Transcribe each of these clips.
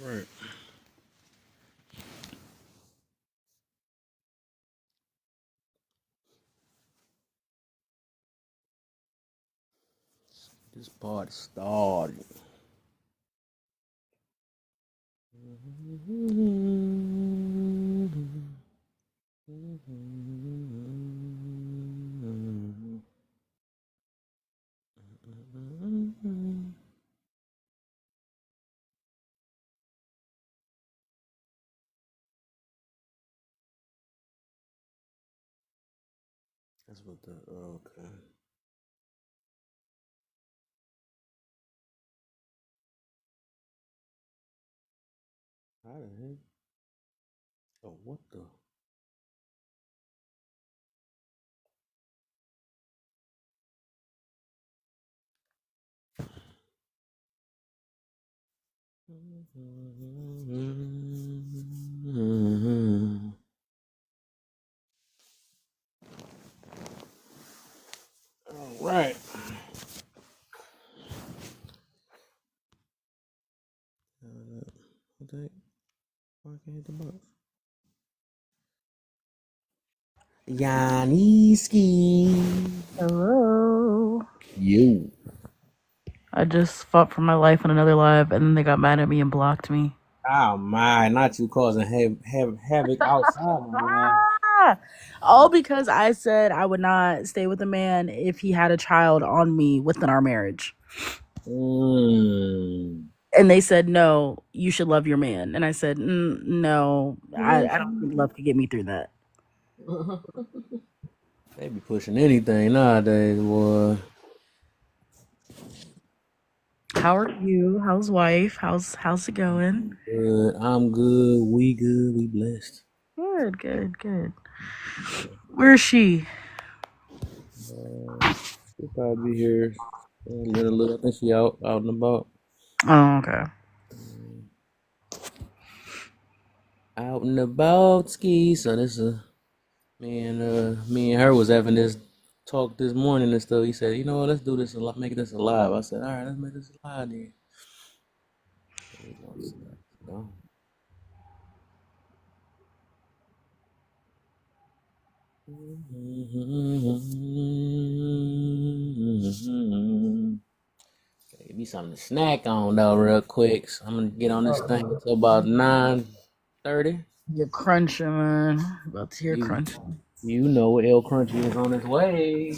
Right. This part started. That's what the okay. How the heck? Oh, what the? All right. Okay. Why can't hit the box? Yaniski. Hello. You. I just fought for my life on another live, and then they got mad at me and blocked me. Oh my! Not you causing havoc outside, my boy. Ah! All because I said I would not stay with a man if he had a child on me within our marriage. Mm. And they said, no, you should love your man. And I said, no, I don't think love could get me through that. They be pushing anything nowadays, boy. How are you? How's wife? How's it going? Good. I'm good. We good. We blessed. Good, good, good. Where is she? She'll probably be here in a little. I think she out and about. Oh, okay. Out and about ski. So this me and her was having this talk this morning and stuff. He said, you know what, let's do this make this alive. I said, all right, let's make this alive then. So, give me something to snack on though, real quick. So I'm gonna get on this thing until about 9:30. You're crunching, man. About to hear You, crunching. you know El Crunchy is on his way.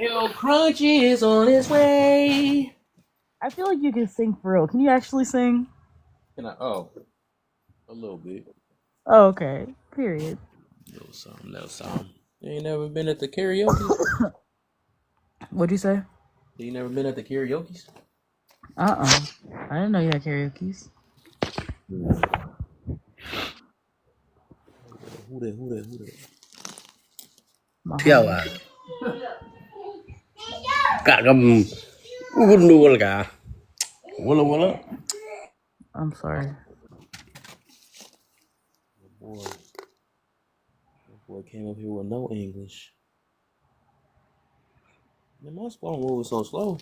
El Crunchy is on his way. I feel like you can sing for real. Can you actually sing? Can I? Oh, a little bit. Oh, okay. Period. Little something, little something. You ain't never been at the karaoke? What'd you say? You never been at the karaoke? I didn't know you had karaoke's. Who that? Theo à? Cả gầm gun đua cả. Wala. I'm sorry. Boy, that boy came up here with no English. Man, my phone moving so slow.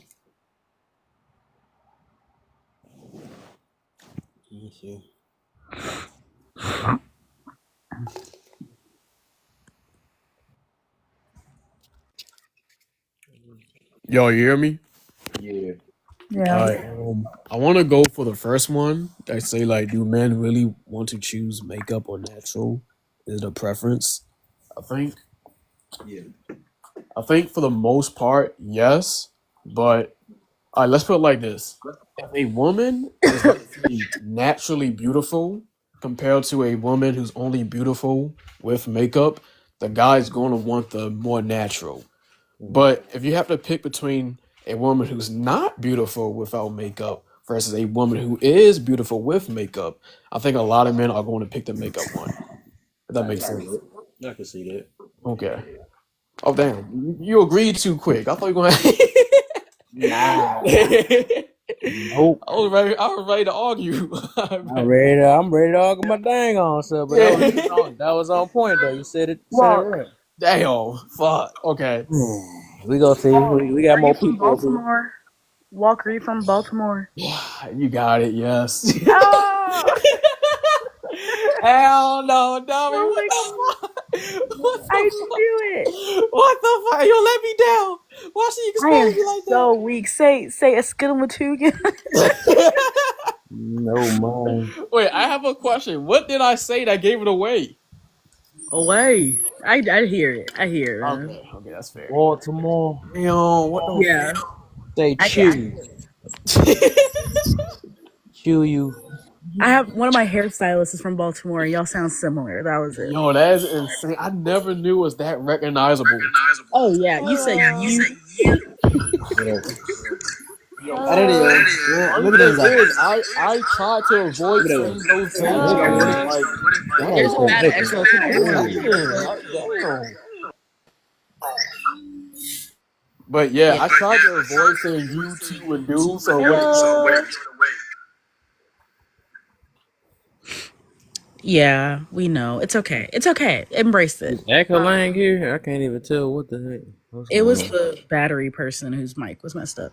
Let me see. Yo, you hear me? Yeah. Yeah. All right. I want to go for the first one. I say, like, do men really want to choose makeup or natural? Is it a preference? I think. Yeah. I think for the most part, yes. But all right, let's put it like this: if a woman is naturally beautiful compared to a woman who's only beautiful with makeup, the guy's going to want the more natural. But if you have to pick between a woman who's not beautiful without makeup versus a woman who is beautiful with makeup, I think a lot of men are going to pick the makeup one. If that makes sense. I can see that. Okay. Oh damn! You agreed too quick. I thought you were going. Nah. I Nope. was ready to argue. I'm ready to argue my dang on stuff, but that was on point though. You said it Well, right. Damn. Fuck. Okay. We gonna see. We got are you more from people up here. Baltimore? Walker, you from Baltimore? You got it. Yes. Oh, Hell no, dummy. oh What my the god! fuck? What I the knew it. fuck? What the fuck? You let me down. Why she I expose am me like so weak. Say a skidamatugan. that? No man. Wait, I have a question. What did I say that gave it away? Away. I hear it. I hear it, man. Okay, that's fair. Baltimore. Damn, what the Yeah. Say I chew. Chew you. I have one of my hairstylists is from Baltimore. Y'all sound similar. That was it. Yo, that is insane. I never knew it was that recognizable. Oh yeah, you said you. Ada dia. Look at It that. is. I tried to avoid saying those things. So I wouldn't like. There's a bad echo. Damn. But yeah, I tried to avoid saying you, two, and do. So what? Yeah, we know. It's okay. It's okay. Embrace it. Akalang here? I can't even tell what the heck. What's It was going on? the battery person whose mic was messed up.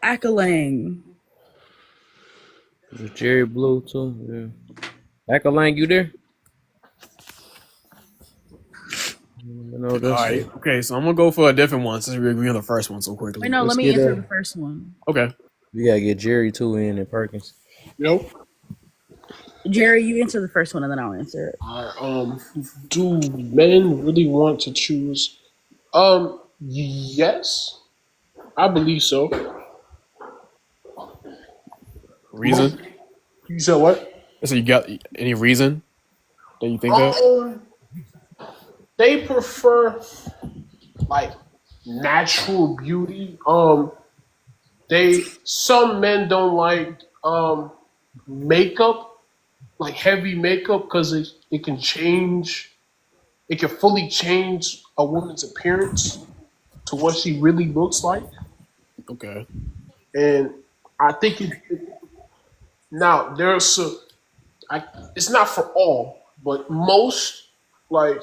Akalang. Is it Jerry Blue too? Yeah. Akalang, you there? No, All that's right. Okay, so I'm gonna go for a different one since we agree on the first one so quickly. Wait, no, Let's let me get answer a- the first one. Okay. We gotta get Jerry too in and Perkins. Nope. Jerry, you answer the first one and then I'll answer it. Do men really want to choose? Yes, I believe so. Reason? You said what? So you got any reason that you think that? They prefer like natural beauty. Some men don't like makeup, like heavy makeup, because it can change. It can fully change a woman's appearance to what she really looks like, Okay. and I think now there's it's not for all, but most, like,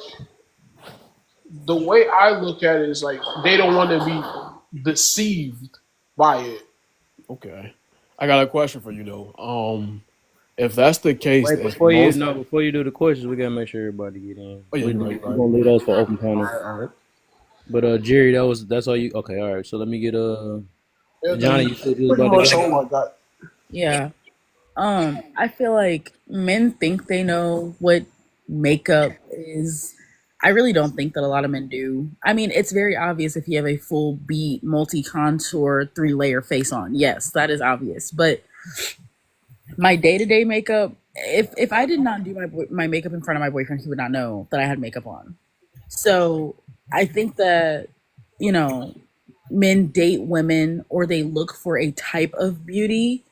the way I look at it is like they don't want to be deceived by it. Okay. I got a question for you though. If that's the case, Wait, if before most, you do the questions, we gotta make sure everybody get in. Oh, yeah, we, you're we right. gonna leave those for open panel. All right. But Jerry, that's all you. Okay, all right. So let me get Johnny. You said you was Pretty about much to. all I got. Yeah. I feel like men think they know what makeup is. I really don't think that a lot of men do. I mean, it's very obvious if you have a full beat, multi-contour, 3-layer face on. Yes, that is obvious. But my day-to-day makeup, if I did not do my makeup in front of my boyfriend, he would not know that I had makeup on. So I think that, you know, men date women or they look for a type of beauty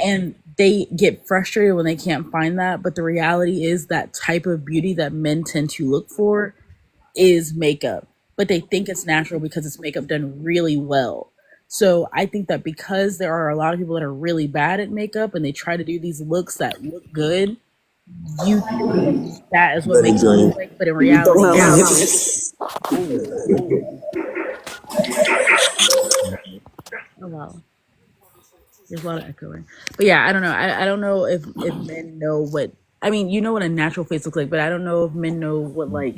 and they get frustrated when they can't find that. But the reality is that type of beauty that men tend to look for is makeup, but they think it's natural because it's makeup done really well. So I think that because there are a lot of people that are really bad at makeup and they try to do these looks that look good, you think that is what makes it look like, but in reality, oh wow, there's a lot of echoing. But yeah, I don't know. I don't know if men know what. I mean, you know what a natural face looks like, but I don't know if men know what like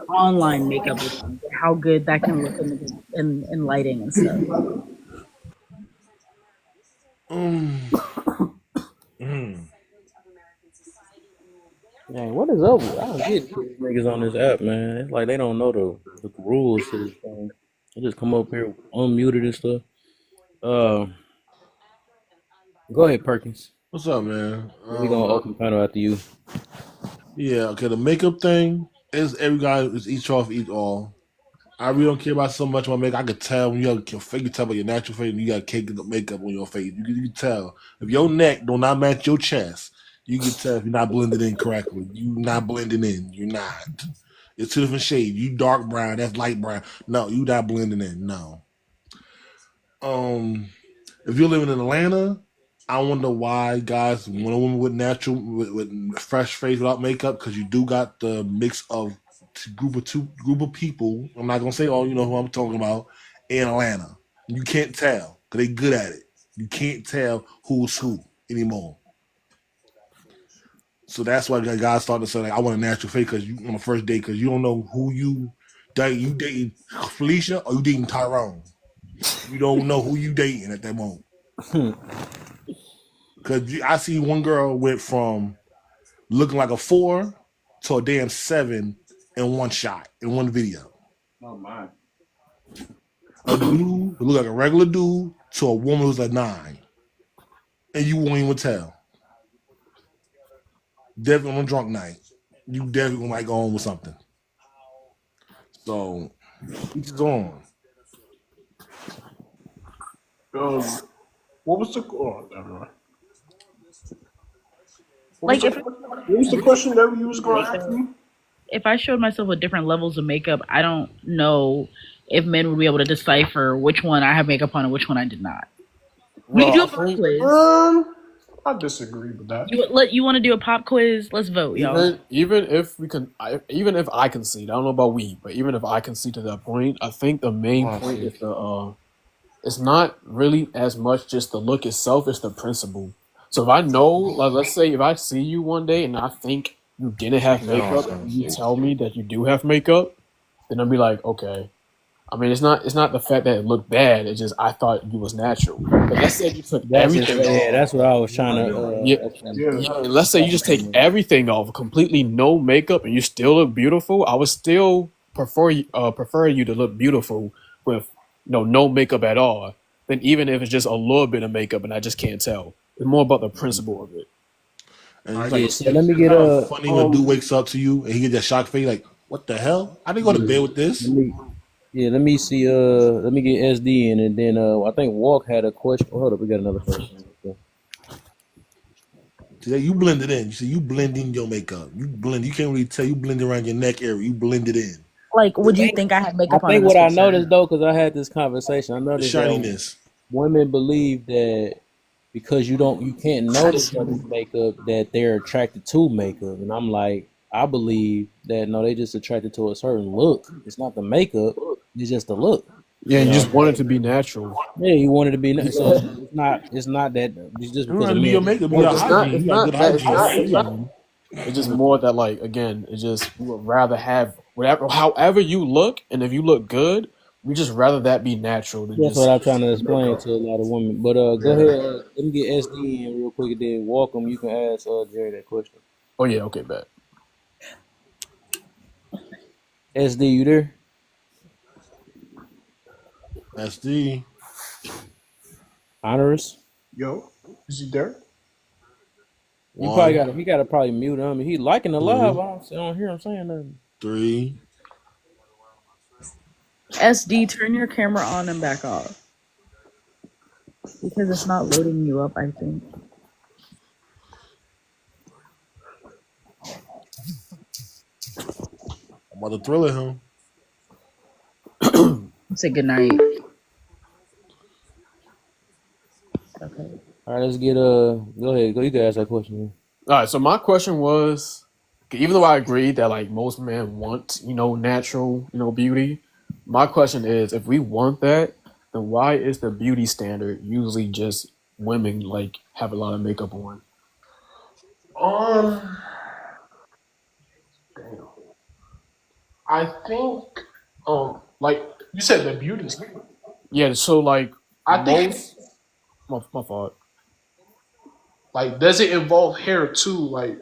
online makeup looks like, how good that can look in lighting and stuff. Dang, what is up? I don't get these niggas on this app, man. It's like they don't know the rules to this thing. They just come up here unmuted and stuff. Go ahead, Perkins. What's up, man? We gonna open panel after you. Yeah, okay. The makeup thing is every guy is each off, each all. I really don't care about so much about makeup. I could tell when you have your face. You can tell by your natural face when you got cake makeup on your face. You can tell if your neck do not match your chest. You can tell if you're not blended in correctly. You're not blending in. You're not. It's two different shades. You dark brown. That's light brown. No, you not blending in. No. If you're living in Atlanta, I wonder why guys want a woman with natural, with fresh face without makeup, because you do got the mix of group of people. I'm not gonna say all you know who I'm talking about in Atlanta. You can't tell because they good at it. You can't tell who's who anymore. So that's why guys start to say like, I want a natural fake because you on the first date because you don't know who you date. You dating Felicia or you dating Tyrone. You don't know who you dating at that moment. Because I see one girl went from looking like a 4 to a damn 7 in one shot, in one video. Oh my. A dude who look like a regular dude to a woman who's a 9. And you won't even tell. Definitely on a drunk night. You definitely might go home with something. So, each his own. What was the? Oh, never mind. Like if What was the question that you was going to ask me? if I showed myself with different levels of makeup, I don't know if men would be able to decipher which one I have makeup on and which one I did not. We can do a pop quiz. I disagree with that. You want to do a pop quiz? Let's vote, y'all. Even if we can, even if I concede, I don't know about we, but even if I concede to that point, I think the main point is it's not really as much just the look itself; it's the principle. So if I know, like, let's say if I see you one day and I think you didn't have makeup, and you tell me that you do have makeup, then I'll be like, okay. I mean, it's not the fact that it looked bad. It's just I thought you was natural. But let's say you took everything off. Yeah, that's what I was trying to. Yeah, let's say you just take everything off, completely no makeup, and you still look beautiful. I would still prefer you to look beautiful with no makeup at all, than even if it's just a little bit of makeup and I just can't tell. It's more about the principle of it. And it's Yeah, like, so let me get a. funny when a dude wakes up to you and he get that shock face, like, what the hell? I didn't go to bed with this. Let me see. Let me get SD in, and then I think Walk had a question. Oh, hold up, we got another person. Today you blend it in. You see, you blend in your makeup. You blend. You can't really tell. You blend around your neck area. You blend it in. Like, would you think I had I makeup on? think in what this I picture? noticed though, because I had this conversation, I The noticed that shininess. women believe that because you can't notice others' makeup that they're attracted to makeup, and I'm like, I believe that no, they just attracted to a certain look. It's not the makeup; it's just the look. Yeah, you just want it to be natural. Yeah, you want it to be so it's not that it's just You don't because have of to be your men. makeup. Be your hygiene. It's You got not good that. hygiene. It's just more that, like, again, it's just we would rather have whatever, however you look, and if you look good, we just rather that be natural than That's just. what I'm trying to explain to a lot of women. But go ahead, let me get SD in real quick, and then welcome. You can ask Jerry that question. Oh yeah, okay, bet. SD, you there? SD. Honorous. Yo, is he there? You probably got. He got to probably mute him. He liking the live. I don't hear him saying nothing. 3. SD, turn your camera on and back off because it's not loading you up. I think. I'm about to thrill at him. Say good night. Okay. All right, let's get go ahead. Go. You can ask that question. All right, so my question was, even though I agree that like most men want natural beauty, my question is, if we want that, then why is the beauty standard usually just women like have a lot of makeup on? Damn. I think, like you said, the beauty. Yeah, so like I think, my fault. like, does it involve hair too, like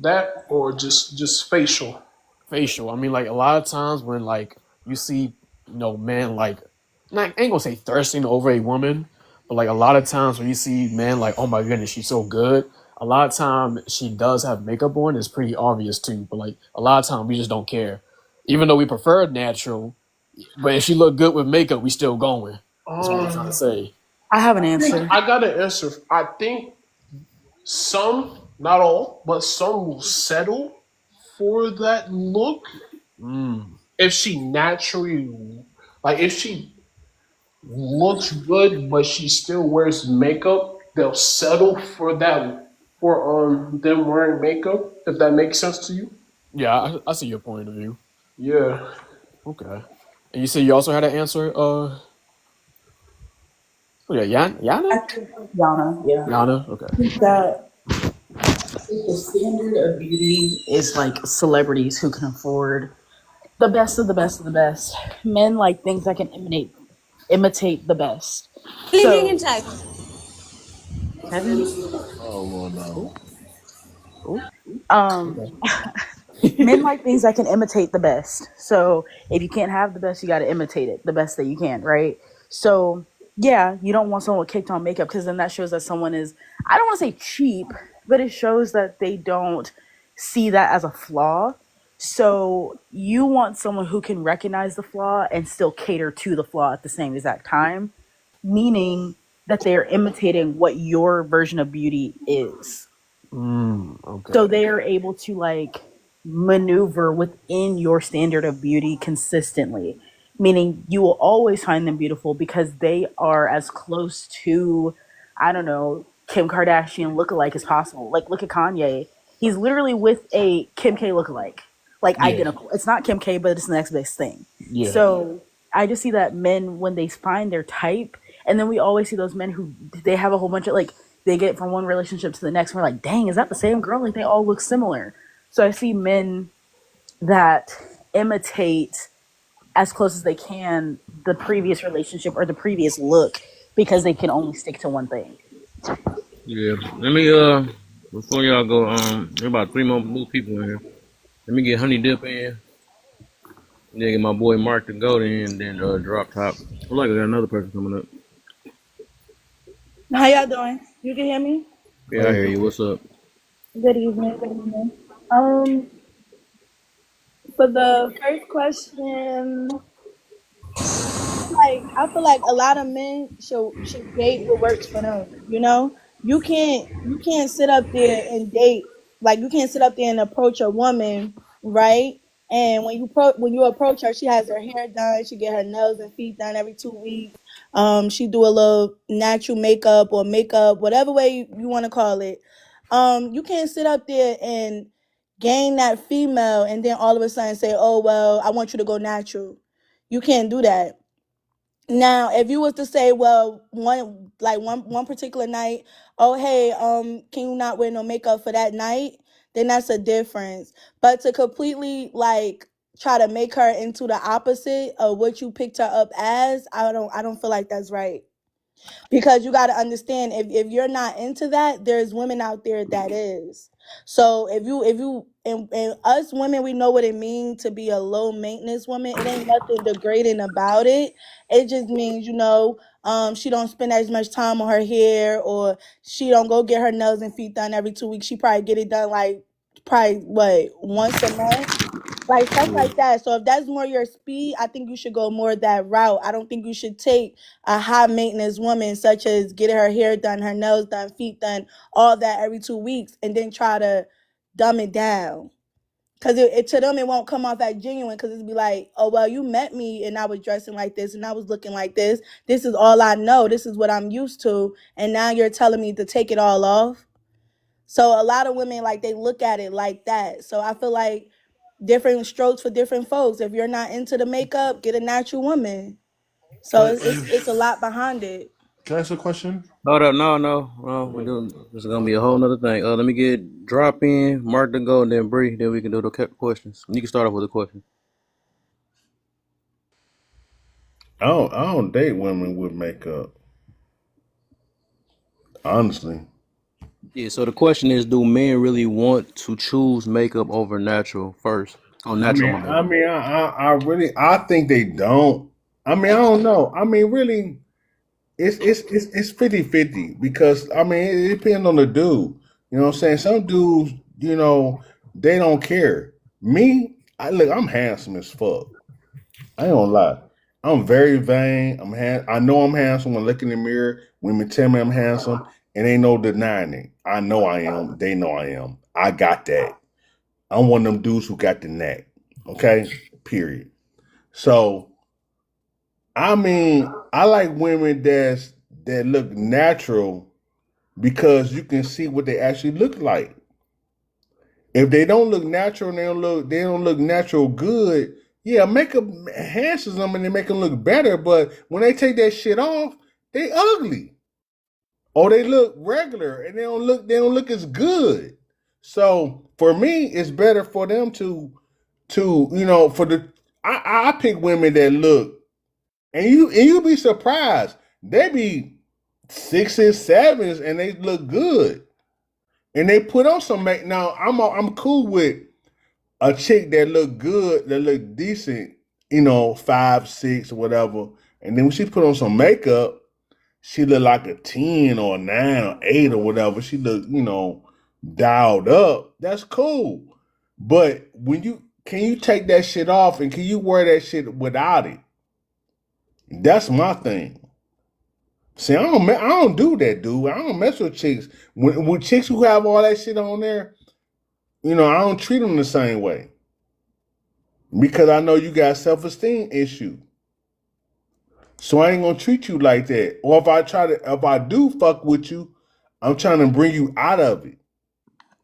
that, or just facial? Facial. I mean, like a lot of times when like you see, men like, I ain't gonna say thirsting over a woman, but like a lot of times when you see men like, oh my goodness, she's so good. A lot of time she does have makeup on. It's pretty obvious too, but like a lot of time we just don't care, even though we prefer natural. But if she look good with makeup, we still going. That's what I'm trying to say. I have an answer. I got an answer. I think some, not all, but some will settle for that look if she naturally, like, if she looks good but she still wears makeup, they'll settle for that, for them wearing makeup. If that makes sense to you. Yeah, I see your point of view. Yeah. Okay. And you said you also had an answer. Oh yeah, I Yana. think Yana, yeah. Yana. Okay. I think that the standard of beauty is like celebrities who can afford the best of the best of the best. Men like things that can imitate the best. So have you? Oh Lord, no. Oh. Oh. Um, Okay. men like things that can imitate the best. So if you can't have the best, you got to imitate it the best that you can, right? So yeah, you don't want someone with kicked on makeup because then that shows that someone is, I don't want to say cheap, but it shows that they don't see that as a flaw. So you want someone who can recognize the flaw and still cater to the flaw at the same exact time, meaning that they are imitating what your version of beauty is. So Okay. they are able to like maneuver within your standard of beauty consistently, meaning you will always find them beautiful because they are as close to, I don't know, Kim Kardashian lookalike as possible. Like, look at Kanye. He's literally with a Kim K lookalike, like Yeah. identical. It's not Kim K, but it's the next best thing. Yeah. So I just see that men, when they find their type, and then we always see those men who they have a whole bunch of like, they get from one relationship to the next. We're like, dang, is that the same girl? Like they all look similar. So I see men that imitate as close as they can the previous relationship or the previous look because they can only stick to one thing. Yeah. Let me before y'all go, there about three more new people in here. Let me get Honey Dip in. Then get my boy Mark to go in, then drop top. Look like I got another person coming up. How y'all doing? You can hear me? Yeah, I hear you. What's up? Good evening. Good evening. Um, for the first question, like I feel like a lot of men should date what works for them. You know, you can't sit up there and date like you can't sit up there and approach a woman, right? And when you approach her, she has her hair done, she get her nails and feet done every 2 weeks. She do a little natural makeup or makeup, whatever way you want to call it. You can't sit up there and gain that female and then all of a sudden say, "Oh well, I want you to go natural." You can't do that. Now, if you was to say, well, one particular night, oh hey, can you not wear no makeup for that night? Then that's a difference. But to completely like try to make her into the opposite of what you picked her up as, I don't feel like that's right, because you got to understand, if you're not into that, there's women out there that is. So if you and us women, we know what it means to be a low maintenance woman. It ain't nothing degrading about it. It just means, she don't spend as much time on her hair, or she don't go get her nails and feet done every 2 weeks. She probably get it done like probably what, once a month, like stuff Yeah. like that. So if that's more your speed, I think you should go more that route. I don't think you should take a high maintenance woman, such as getting her hair done, her nails done, feet done, all that every 2 weeks, and then try to dumb it down. Cause to them it won't come off as genuine. Cause it'd be like, oh well, you met me and I was dressing like this and I was looking like this. This is all I know. This is what I'm used to, and now you're telling me to take it all off. So a lot of women, like, they look at it like that. So I feel like different strokes for different folks. If you're not into the makeup, get a natural woman. So Can it's a lot behind it. I ask a question? Hold up, no. We're doing this is gonna be a whole nother thing. Let me get drop in, Mark to go, and then Bree. Then we can do the questions. You can start off with a question. I don't date women with makeup. Honestly. Yeah. So the question is, do men really want to choose makeup over natural first? Oh, I natural, mean, my bad. I mean, I really, I think they don't. I mean, I don't know. I mean, really, it's 50-50 because I mean, it depends on the dude. You know what I'm saying? Some dudes, they don't care. Me, I'm handsome as fuck. I ain't gonna lie. I'm very vain. I know I'm handsome when I look in the mirror. Women tell me I'm handsome, and ain't no denying it. I know I am. They know I am. I got that. I'm one of them dudes who got the knack. Okay? Period. So I mean, I like women that look natural because you can see what they actually look like. If they don't look natural and they don't look natural good, yeah, makeup enhances them and they make them look better. But when they take that shit off, they ugly. Or they look regular and they don't look as good. So for me, it's better for them to for the I pick women that look and you be surprised. They be sixes, sevens, and they look good. And they put on some make. Now I'm cool with a chick that look good, that look decent, 5, 6, or whatever. And then when she put on some makeup, she look like a 10 or a 9 or 8 or whatever. She look, dialed up. That's cool. But can you take that shit off and can you wear that shit without it? That's my thing. See, I don't do that, dude. I don't mess with chicks. With chicks who have all that shit on there, I don't treat them the same way because I know you got self-esteem issue. So I ain't gonna treat you like that. Or if I do fuck with you, I'm trying to bring you out of it.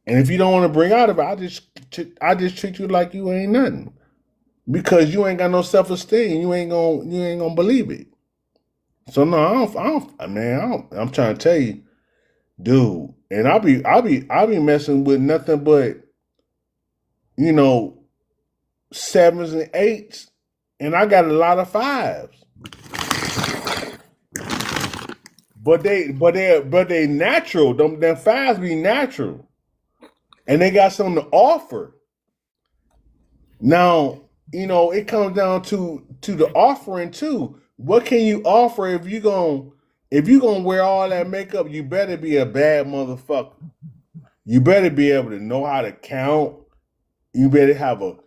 And if you don't want to bring out of it, I just treat you like you ain't nothing because you ain't got no self-esteem. You ain't gonna believe it. So no, I'm trying to tell you, dude. And I be messing with nothing but you know 7s and 8s, and I got a lot of 5s. But they natural. Them 5s be natural, and they got something to offer. Now it comes down to the offering too. What can you offer if you gonna wear all that makeup? You better be a bad motherfucker. You better be able to know how to count. You better have a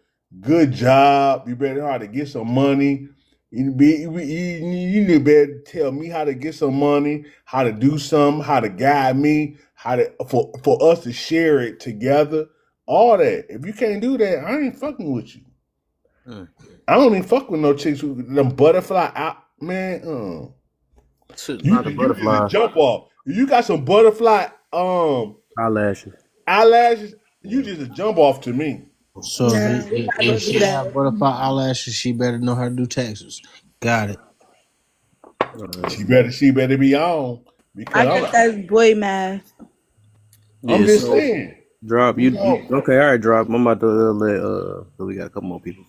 good job. You better know how to get some money. You need better tell me how to get some money, how to do something, how to guide me, how to for us to share it together. All that. If you can't do that, I ain't fucking with you. I don't even fuck with no chicks who them butterfly out, man. Not the You just butterfly jump off. If you got some butterfly eyelashes. eyelashes, you just a jump off to me. So No, we not if gonna do she that. have butterfly eyelashes, she better know how to do taxes. Got it. She better be on I because guess that's boy math. I'm Yeah, just so saying. drop You you know, okay, all right, drop. I'm about to let we got a couple more people.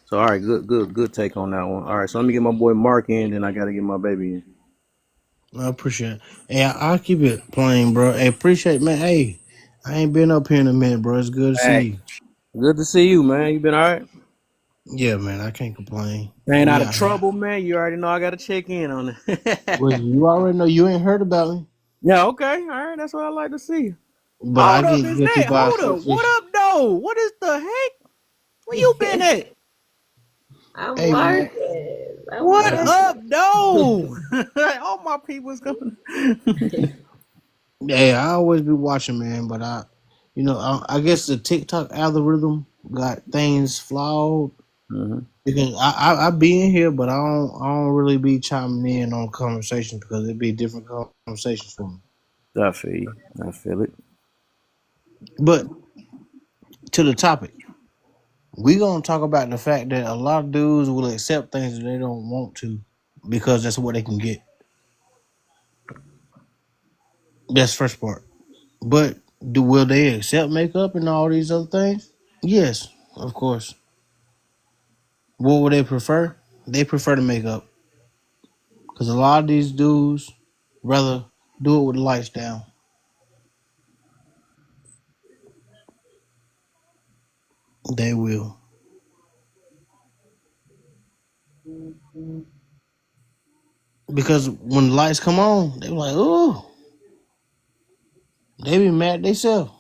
So all right, good take on that one. All right, so let me get my boy Mark in, then I gotta get my baby in. I appreciate it. Hey, I'll keep it plain, bro. Hey, appreciate, man. Hey, I ain't been up here in a minute, bro. It's good to see Hey, you. good to see you, man. You been all right? Yeah, man. I can't complain. Staying We out of out here. trouble, man. You already know I gotta check in on Well, it. you already know you ain't heard about me, Yeah, okay, all right. That's what I like to see. but I Hold up, get is guilty that? by Hold up. What association. up, though? What is the heck? Where you been at? I'm Hey, man. working. I'm What Hey, up, working. though? All my people's coming. hey, I always be watching, man. But I guess the TikTok algorithm got things flawed. hmm Because I be in here, but I don't really be chiming in on conversations because it be different conversations for me. I feel you. I feel it. But to the topic, we gonna talk about the fact that a lot of dudes will accept things that they don't want to because that's what they can get. That's the first part. But will they accept makeup and all these other things? Yes, of course. What would they prefer? They prefer the makeup because a lot of these dudes rather do it with the lights down. They will. Because when the lights come on, they be like, oh, they be mad they self.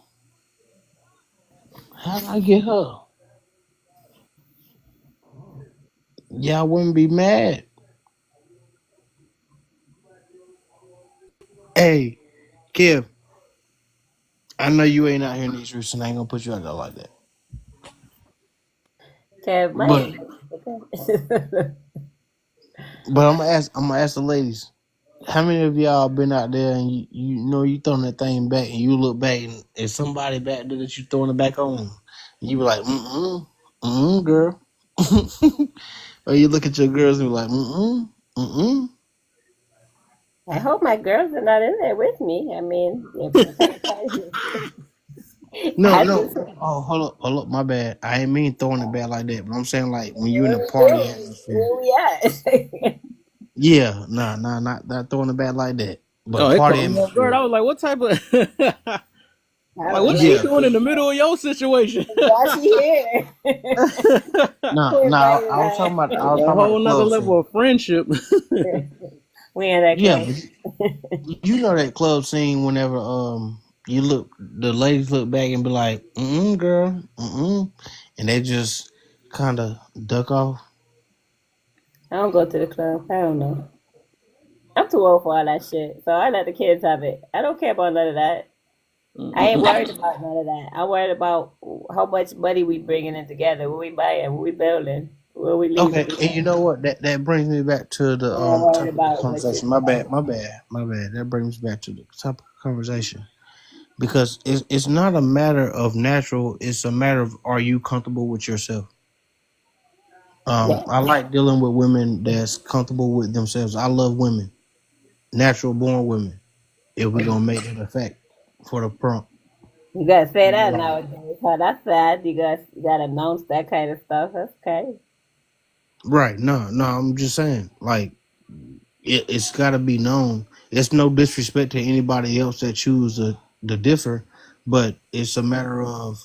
How'd I get her? Yeah, I wouldn't be mad. Hey, Kev, I know you ain't out here in these streets and I ain't gonna put you out there like that. Kev, But okay. but I'm gonna ask the ladies. How many of y'all been out there and you know you throwing that thing back and you look back and it's somebody back there that you throwing it back on, and you be like, girl, or you look at your girls and be like, I hope my girls are not in there with me. I mean, No, I no. just Oh, hold up, my bad. I ain't mean throwing it back like that, but I'm saying like when you in a party atmosphere. where we at? Yeah, not throwing it back like that, Oh, but it party caught me off guard. I atmosphere. was like, what type of I like was what like, she Yeah, doing in the middle of your situation? why she here? We're invited I was talking her. about That's I was a talking about the whole nother club level scene. of friendship. We in that Yeah, club. but you know that club scene whenever you look the ladies look back and be like, girl, and they just kind of duck off. I don't go to the club. I don't know. I'm too old for all that shit, so I let the kids have it. I don't care about none of that. I ain't worried about none of that. I'm worried about how much money we bringing in together, what we buying, what we building, where we Okay, leaving. and you know what? That brings me back to the I'm not worried topic of about what you. conversation. My bad. That brings me back to the topic of conversation because it's not a matter of natural. It's a matter of are you comfortable with yourself. Yeah. I like dealing with women that's comfortable with themselves. I love women, natural born women. If we gonna make it a fact for the prompt, You gotta say that right? nowadays. How that's sad. You gotta announce that kind of stuff. That's okay. Right. No. I'm just saying, like it's got to be known. It's no disrespect to anybody else that choose to differ, but it's a matter of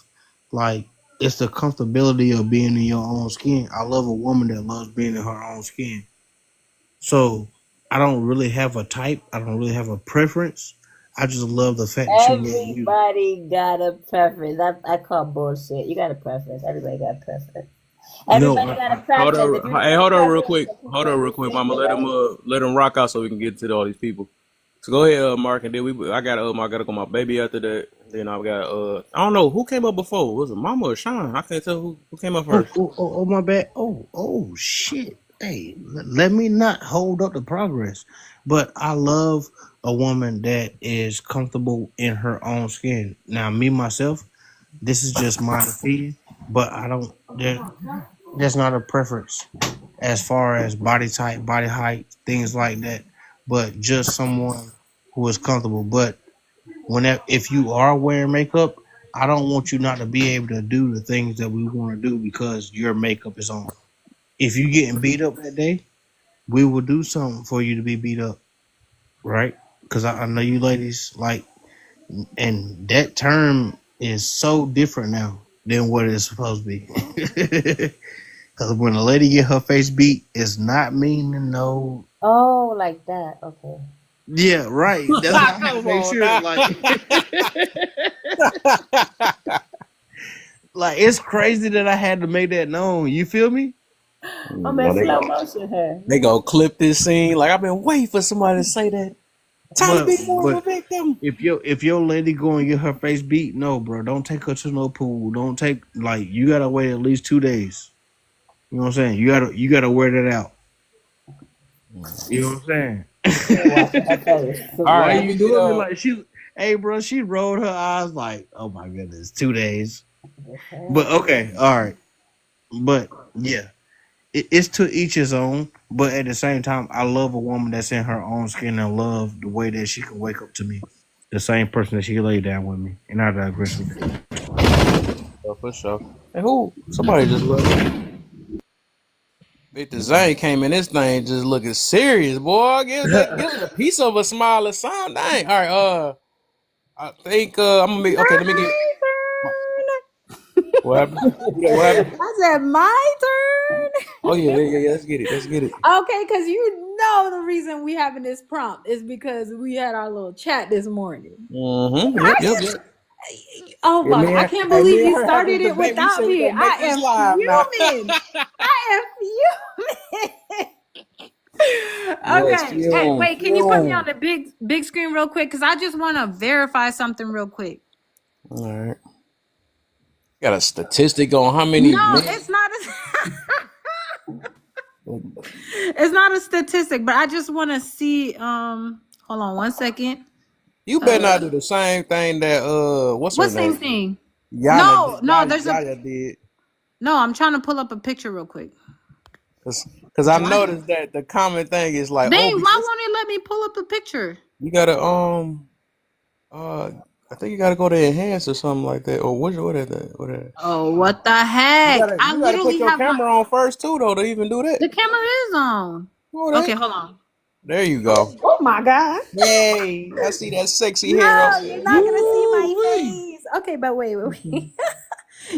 like it's the comfortability of being in your own skin. I love a woman that loves being in her own skin. So I don't really have a type. I don't really have a preference. I just love the fact that you love you. Everybody got a preference. I call bullshit. You got a preference. Everybody got a preference. You know, Everybody got a Hold preference. If on, you don't hey, have a hold on real preference, quick. then you Hold on can't real be quick. Mama, sleeping, right? let them rock out so we can get to all these people. So go ahead, Mark, and then I gotta go my baby after that. Then I got I don't know who came up before. Was it Mama or Sean? I can't tell who came up first. my bad. Oh, shit. Hey, let me not hold up the progress. But I love a woman that is comfortable in her own skin. Now, me myself, this is just my opinion, but I don't. There's not a preference as far as body type, body height, things like that. But just someone who is comfortable. But whenever if you are wearing makeup, I don't want you not to be able to do the things that we want to do because your makeup is on. If you getting beat up that day, we will do something for you to be beat up, right? Because I know you ladies like, and that term is so different now than what it's supposed to be. Because when a lady get her face beat, it's not meaning no. Oh, like that. Okay. Yeah, right. That's why I had to Come make on sure. now. Like it's crazy that I had to make that known. You feel me? I'm No, in slow motion here. they gonna clip this scene. Like I've been waiting for somebody to say that. Trying to But be more of a but victim. if your lady go and get her face beat, no, bro, don't take her to no pool. Don't take like you gotta wait at least 2 days. You know what I'm saying? You gotta wear that out. You know what I'm Washing her saying? face. All right, Why let Yeah. you me get doing me like she? Hey, bro, she rolled her eyes like, oh my goodness, 2 days. But okay, all right, but yeah, it's to each his own. But at the same time, I love a woman that's in her own skin and love the way that she can wake up to me, the same person that she lay down with me. And I digress with that. for sure. Hey, who? Somebody just left. Victor Zane came in this thing just looking serious, boy. Give it a piece of a smile or something. Dang. All right, I think I'm gonna make okay, let me get what happened? What happened? I said my turn. Oh yeah, let's get it. Let's get it. Okay, because you know the reason we having this prompt is because we had our little chat this morning. Mm-hmm. I Yep. just, oh Yeah, my, I man. can't Hey, believe me and you her had this started it debate. We without said we me. gonna make I this am live now. fuming. I am fuming. Yes, Okay. Hey, fume, wait, can you put me fume. on the big screen real quick? Because I just want to verify something real quick. All right. Got a statistic on how many No, men. it's not. It's not a statistic, but I just want to see. Hold on one second. You better not do the same thing that what's her What same name? thing? Yana No, there's a Yaya did. no. I'm trying to pull up a picture real quick. Cause I noticed that the common thing is like, Dang, oh, why won't it let me pull up the picture? you gotta I think you gotta go to enhance or something like that. Or what is that? What is that? Oh, what the heck? I You gotta put literally your have camera on first too though to even do that. the camera is on. Oh, Okay, hold on. there you go. Oh my God. Yay! I see that sexy hair. No, up you're there. not gonna see my face. Okay, but wait.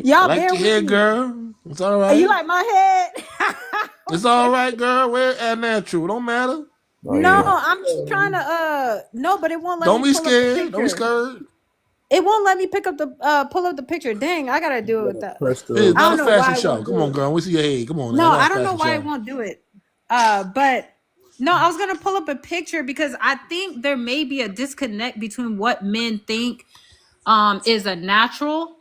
Y'all Like bear your hair, with me. girl. It's all Are you right. like my head? It's all right, girl. Wear it at natural. Don't matter. Oh No, yeah. I'm just trying to no, but it won't let Don't me be pull up the scared. Don't be picture. scared. It won't let me pick up the pull up the picture. Dang, I gotta do it with that. Press It's the. I not don't a know fashion why it show. won't Come do on, it. girl. We see your head. Come on now. No, Not I a don't know fashion why it show. won't do it. But no, I was gonna pull up a picture because I think there may be a disconnect between what men think is a natural.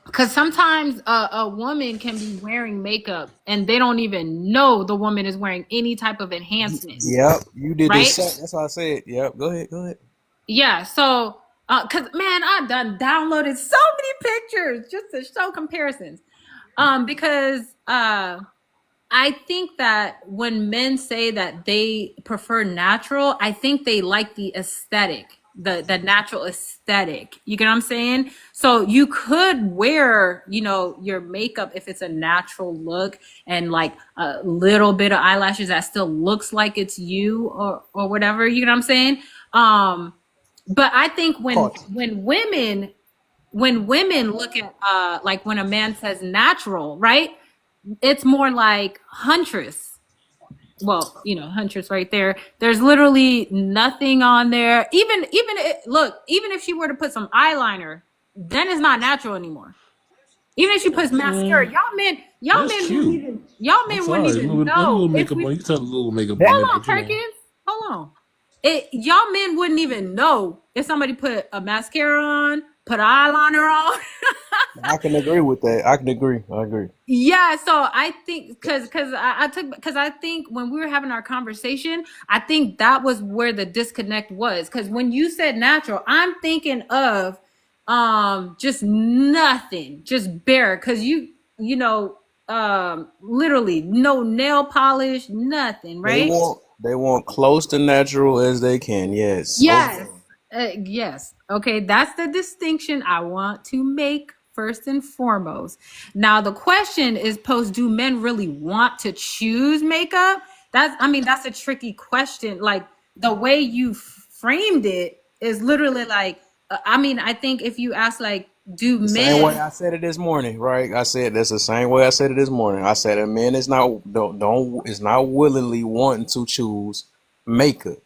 Because sometimes a woman can be wearing makeup and they don't even know the woman is wearing any type of enhancement, Yep, you did right? this. That's what I said. Yep, go ahead. Go ahead. Yeah. So, because man, I've done downloaded so many pictures just to show comparisons. Because I think that when men say that they prefer natural, I think they like the aesthetic, the natural aesthetic. You get what I'm saying? So you could wear, your makeup if it's a natural look and like a little bit of eyelashes that still looks like it's you or whatever. You know what I'm saying? But I think when women look at like when a man says natural, right? It's more like huntress. Well, huntress right there. There's literally nothing on there. Even if she were to put some eyeliner, then it's not natural anymore. Even if she puts mascara, y'all That's men cute. I'm wouldn't sorry. even Let a little know if makeup we. on. You can tell a little makeup on Hold there, on, but you know. Perkins. Hold on. Y'all men wouldn't even know if somebody put a mascara on, put eyeliner on. I can agree with that. I agree. Yeah, so I think because I think when we were having our conversation, I think that was where the disconnect was. Because when you said natural, I'm thinking of just nothing, just bare. Because literally no nail polish, nothing, right? They want close to natural as they can. Yes. Yes. Yes. Okay. That's the distinction I want to make first and foremost. Now, the question is posed, do men really want to choose makeup? That's a tricky question. Like the way you framed it is literally like, I think if you ask like, do The same way men, I said it this morning, right? I said that's the same way I said it this morning. I said a man is not don't is not willingly wanting to choose makeup.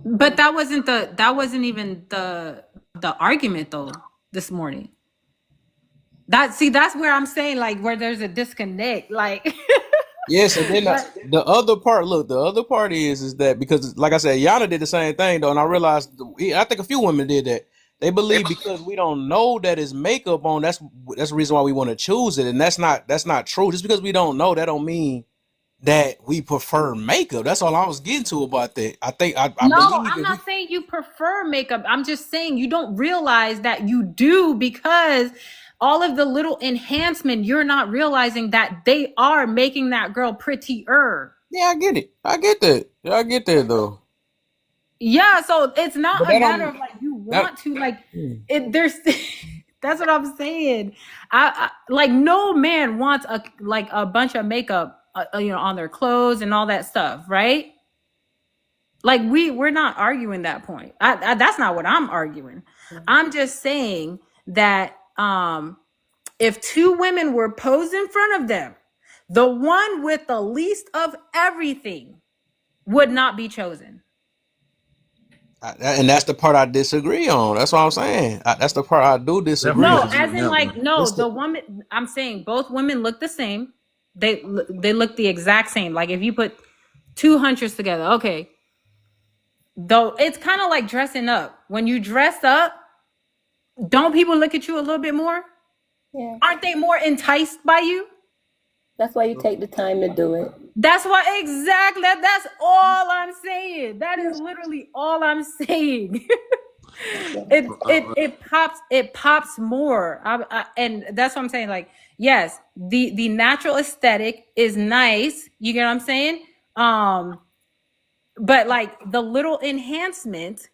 but that wasn't even the argument though this morning. That's where I'm saying like where there's a disconnect. Like Yes, and then the other part. Look, the other part is that because, like I said, Yana did the same thing though, and I realized I think a few women did that. They believe because we don't know that it's makeup on. That's the reason why we want to choose it, and that's not true. Just because we don't know, that don't mean that we prefer makeup. That's all I was getting to about that. I think I no, believe I'm that not saying you prefer makeup. I'm just saying you don't realize that you do because all of the little enhancement, you're not realizing that they are making that girl prettier. Yeah, I get it. I get that. Yeah, I get that though. Yeah, so it's not But a that matter don't. of like you That, want to like it. There's that's what I'm saying. I like no man wants a bunch of makeup, on their clothes and all that stuff, right? Like we're not arguing that point. That's not what I'm arguing. I'm just saying that if two women were posed in front of them, the one with the least of everything would not be chosen. and that's the part I disagree on. That's what I'm saying. That's the part I do disagree No, on. Definitely as in that like one. no, It's the the, woman. I'm saying both women look the same. They look the exact same. Like if you put two hunchers together, okay. Though it's kind of like dressing up. When you dress up, don't people look at you a little bit more? Yeah. Aren't they more enticed by you? That's why you take the time to do it. That's why exactly. That's all I'm saying. That is literally all I'm saying. it pops more. And that's what I'm saying. Like, yes, the natural aesthetic is nice. You get what I'm saying? But like the little enhancement,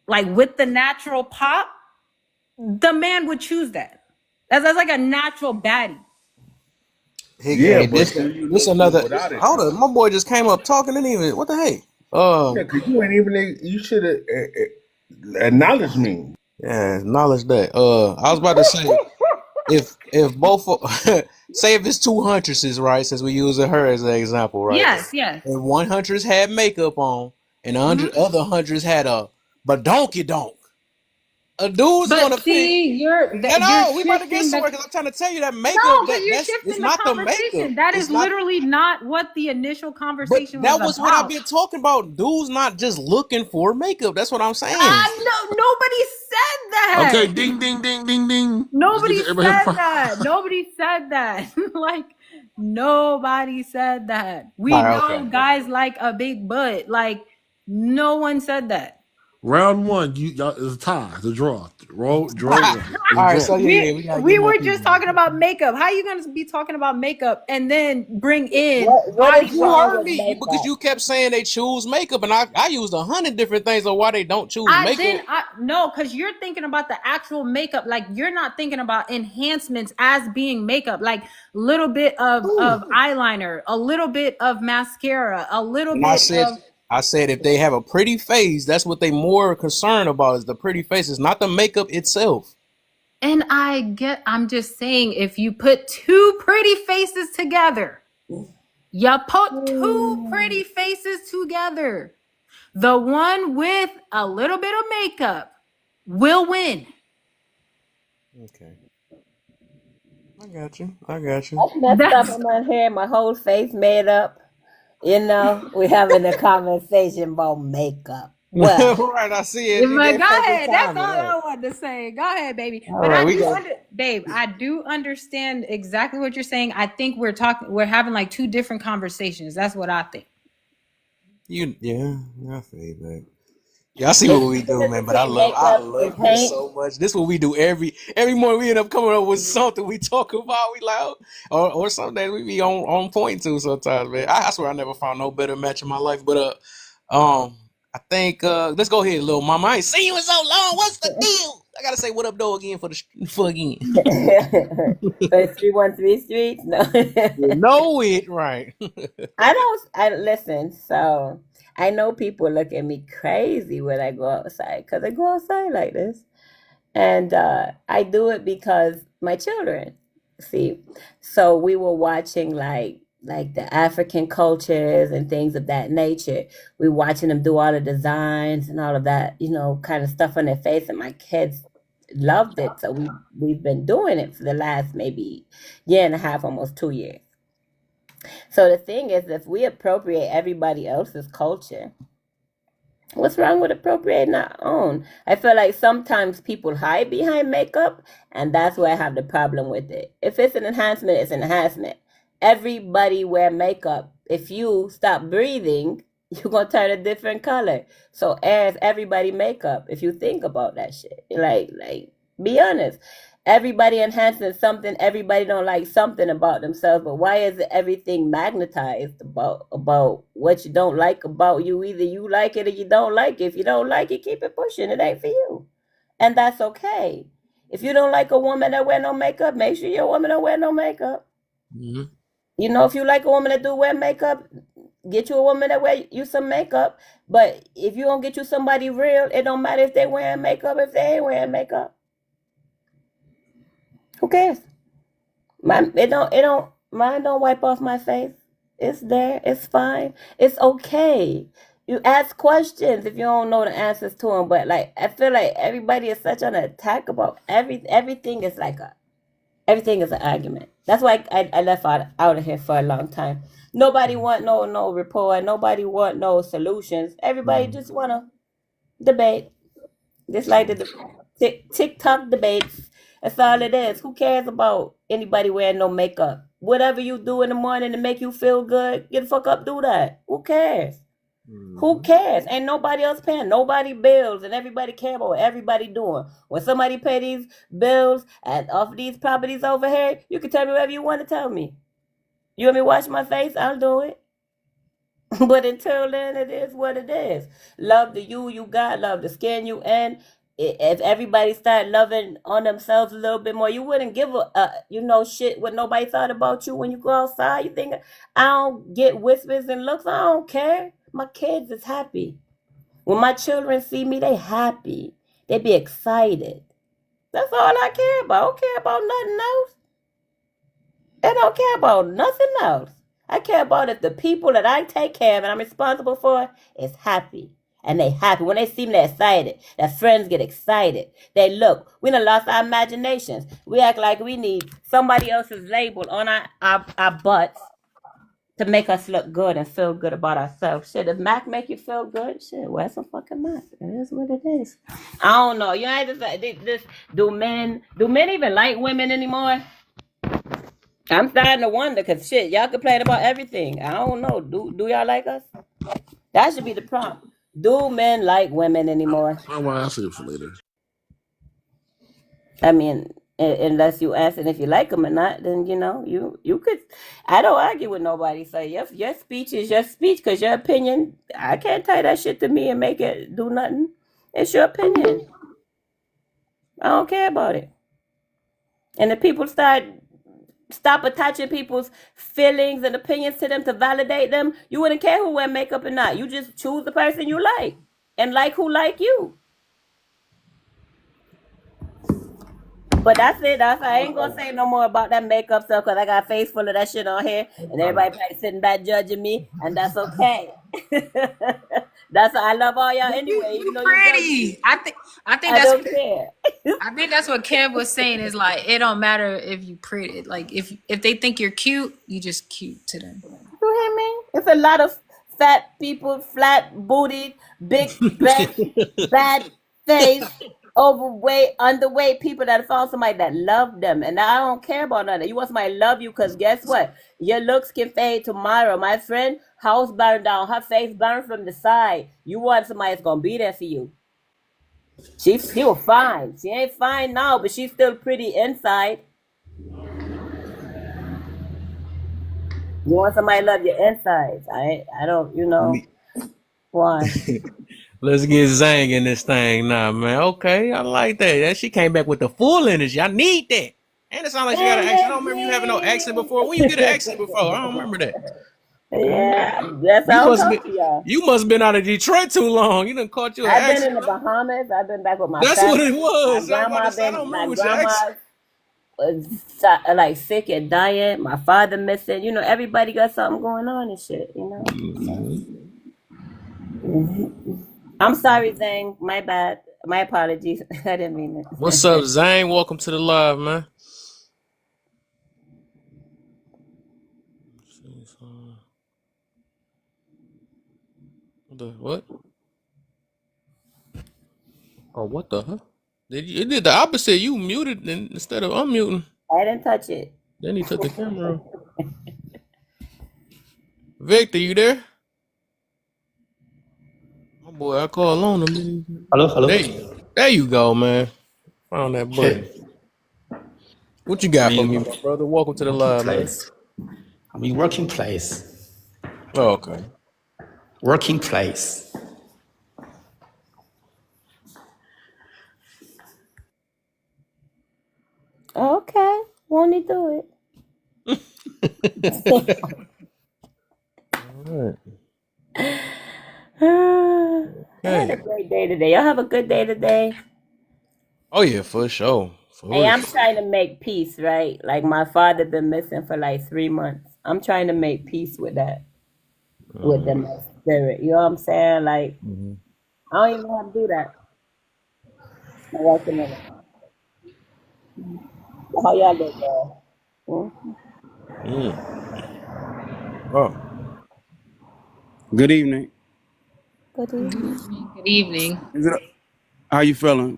like with the natural pop, the man would choose that. That's like a natural baddie. Hey, Yeah, hey, but do you this look good another. without it Hold though? up, my boy just came up talking and even what the heck? Yeah, cause you ain't even. You should have acknowledged me. Yeah, acknowledge that. I was about to say if both say if it's 200s, right? Since we using her as an example, right? Yes. And 100s had makeup on, and the other hundreds had a badonky donk. A dude's But gonna pick. see, you're No, we about to get shifting somewhere the. because I'm trying to tell you that makeup. No, but you're That's it's shifting the not the makeup. conversation. That is It's not. literally not what the initial But conversation that was was what I've about. been talking about. Dudes not just looking for makeup. That's what I'm saying. No, nobody said that. Okay, ding, ding, ding, ding, ding. Nobody Let's get said everybody- that. Nobody said that. Like, nobody said that. We All right, know okay. guys like a big butt. Like, no one said that. Round one, y'all is a tie, the draw. Draw. All right, so yeah, we gotta We get more were people. just talking about makeup. How you gonna be talking about makeup and then bring in What body is You wrong parts? heard with me makeup? because you kept saying they choose makeup, and I used 100 different things on why they don't choose makeup. No, because you're thinking about the actual makeup. Like, you're not thinking about enhancements as being makeup. Like, little bit of eyeliner, a little bit of mascara, a little And bit of. I said if they have a pretty face, that's what they more concerned about is the pretty faces, not the makeup itself. And I'm just saying, if you put two pretty faces together, you put two pretty faces together, the one with a little bit of makeup will win. Okay. I got you. That's messed up in my hair, my whole face made up. You know, we're having a conversation about makeup. Well, right, I see it. But go ahead. That's all I wanted to say. Go ahead, baby. All But right, babe, I do understand exactly what you're saying. I think we're having like two different conversations. That's what I think. Yeah, I feel that. Yeah, I see what we do, man. But I love this so much. This is what we do every morning. We end up coming up with something we talk about. We like, or something that we be on point to sometimes, man. I swear I never found no better match in my life. But I think let's go ahead, little mama. I ain't seen you in so long. What's the deal? I gotta say what up, though, again for again. For 313 Streets, no. You know it, right? I listen. So I know people look at me crazy when I go outside because I go outside like this, and I do it because my children see. So we were watching like the African cultures and things of that nature. We're watching them do all the designs and all of that, kind of stuff on their face, and my kids loved it. So we've been doing it for the last maybe year and a half, almost 2 years. So the thing is, if we appropriate everybody else's culture, what's wrong with appropriating our own? I feel like sometimes people hide behind makeup, and that's where I have the problem with it. If it's an enhancement, it's an enhancement. Everybody wear makeup. If you stop breathing, you're going to turn a different color. So as everybody makeup, if you think about that shit, like be honest. Everybody enhancing something, everybody don't like something about themselves, but why is everything magnetized about what you don't like about you? Either you like it or you don't like it. If you don't like it, keep it pushing. It ain't for you. And that's okay. If you don't like a woman that wear no makeup, make sure your woman don't wear no makeup. Mm-hmm. If you like a woman that do wear makeup, get you a woman that wear you some makeup. But if you don't get you somebody real, it don't matter if they wearing makeup, if they ain't wearing makeup. Who cares? Mine don't wipe off my face. It's there. It's fine. It's okay. You ask questions if you don't know the answers to them. But I feel like everybody is such an attack about everything is everything is an argument. That's why I left out of here for a long time. Nobody want no rapport. Nobody want no solutions. Everybody just want to debate. Just like the TikTok debates. That's all it is. Who cares about anybody wearing no makeup? Whatever you do in the morning to make you feel good, get the fuck up, do that. Who cares? Who cares? Ain't nobody else paying nobody bills, and everybody care about what everybody doing. When somebody pay these bills and off these properties over here, you can tell me whatever you want to tell me. You want me to wash my face? I'll do it. But until then, it is what it is. Love the you got, love the skin you in. If everybody start loving on themselves a little bit more, you wouldn't give a shit what nobody thought about you when you go outside. You think I don't get whispers and looks? I don't care. My kids is happy. When my children see me, they happy. They be excited. That's all I care about. I don't care about nothing else. I don't care about nothing else. I care about if the people that I take care of and I'm responsible for is happy. And they happy. When they see me, they're excited. Their friends get excited. They look. We done lost our imaginations. We act like we need somebody else's label on our butts to make us look good and feel good about ourselves. Shit, if Mac make you feel good, shit, wear some fucking Mac. It is what it is. I don't know. You know, I just do men even like women anymore? I'm starting to wonder, because shit, y'all complain about everything. I don't know. Do y'all like us? That should be the prompt. Do men like women anymore? I'll save it for later. I mean, unless you ask if you like them or not, then you could. I don't argue with nobody. So your speech is your speech, because your opinion. I can't tie that shit to me and make it do nothing. It's your opinion. I don't care about it. And if people stop attaching people's feelings and opinions to them to validate them, you wouldn't care who wear makeup or not. You just choose the person you like and like who like you. But that's it. I ain't gonna say no more about that makeup stuff, because I got a face full of that shit on here, and everybody probably sitting back judging me, and that's okay. I love all y'all anyway. Even though pretty. I think I that's don't care. I think that's what Kev was saying, is like, it don't matter if you pretty. Like if they think you're cute, you just cute to them. You hear me? It's a lot of fat people, flat booty, big back, bad face, overweight, underweight people that found somebody that love them. And I don't care about none of that. You want somebody to love you, because guess what? Your looks can fade tomorrow. My friend, house burned down, her face burned from the side. You want somebody that's gonna be there for you. She was fine. She ain't fine now, but she's still pretty inside. You want somebody to love your insides. I don't, why? Let's get Zang in this thing now, man. Okay, I like that. She came back with the full energy. I need that. And it sounds like she got an accent. I don't remember you having no accent before. When you get an accent before? I don't remember that. Yeah, that's how I'm talking to y'all. You must have been out of Detroit too long. You done caught your I've accent. been in the Bahamas. I've been back with my That's family. what it was. My grandma was like sick and dying. My father missing. Everybody got something going on and shit. I'm sorry, Zang. My bad. My apologies. I didn't mean it. What's up, Zang? Welcome to the live, man. What? Oh, what the hell? It did the opposite. You muted instead of unmuting. I didn't touch it. Then he took the camera off. Victor, you there? Oh boy, I called on him. Hello. There you go, man. Found that button. What you got for me, my brother? Welcome to the live, man. I mean, working place. Oh, okay. Working place. Okay. Won't he do it? All right. I had a great day today. Y'all have a good day today. Oh yeah, for sure. Hey, I'm trying to make peace, right? Like, my father been missing for like 3 months. I'm trying to make peace with that, with the spirit. You know what I'm saying? Like, I don't even know how to do that. How y'all look, y'all? Oh. Good evening. Good evening. Good evening. How you feeling?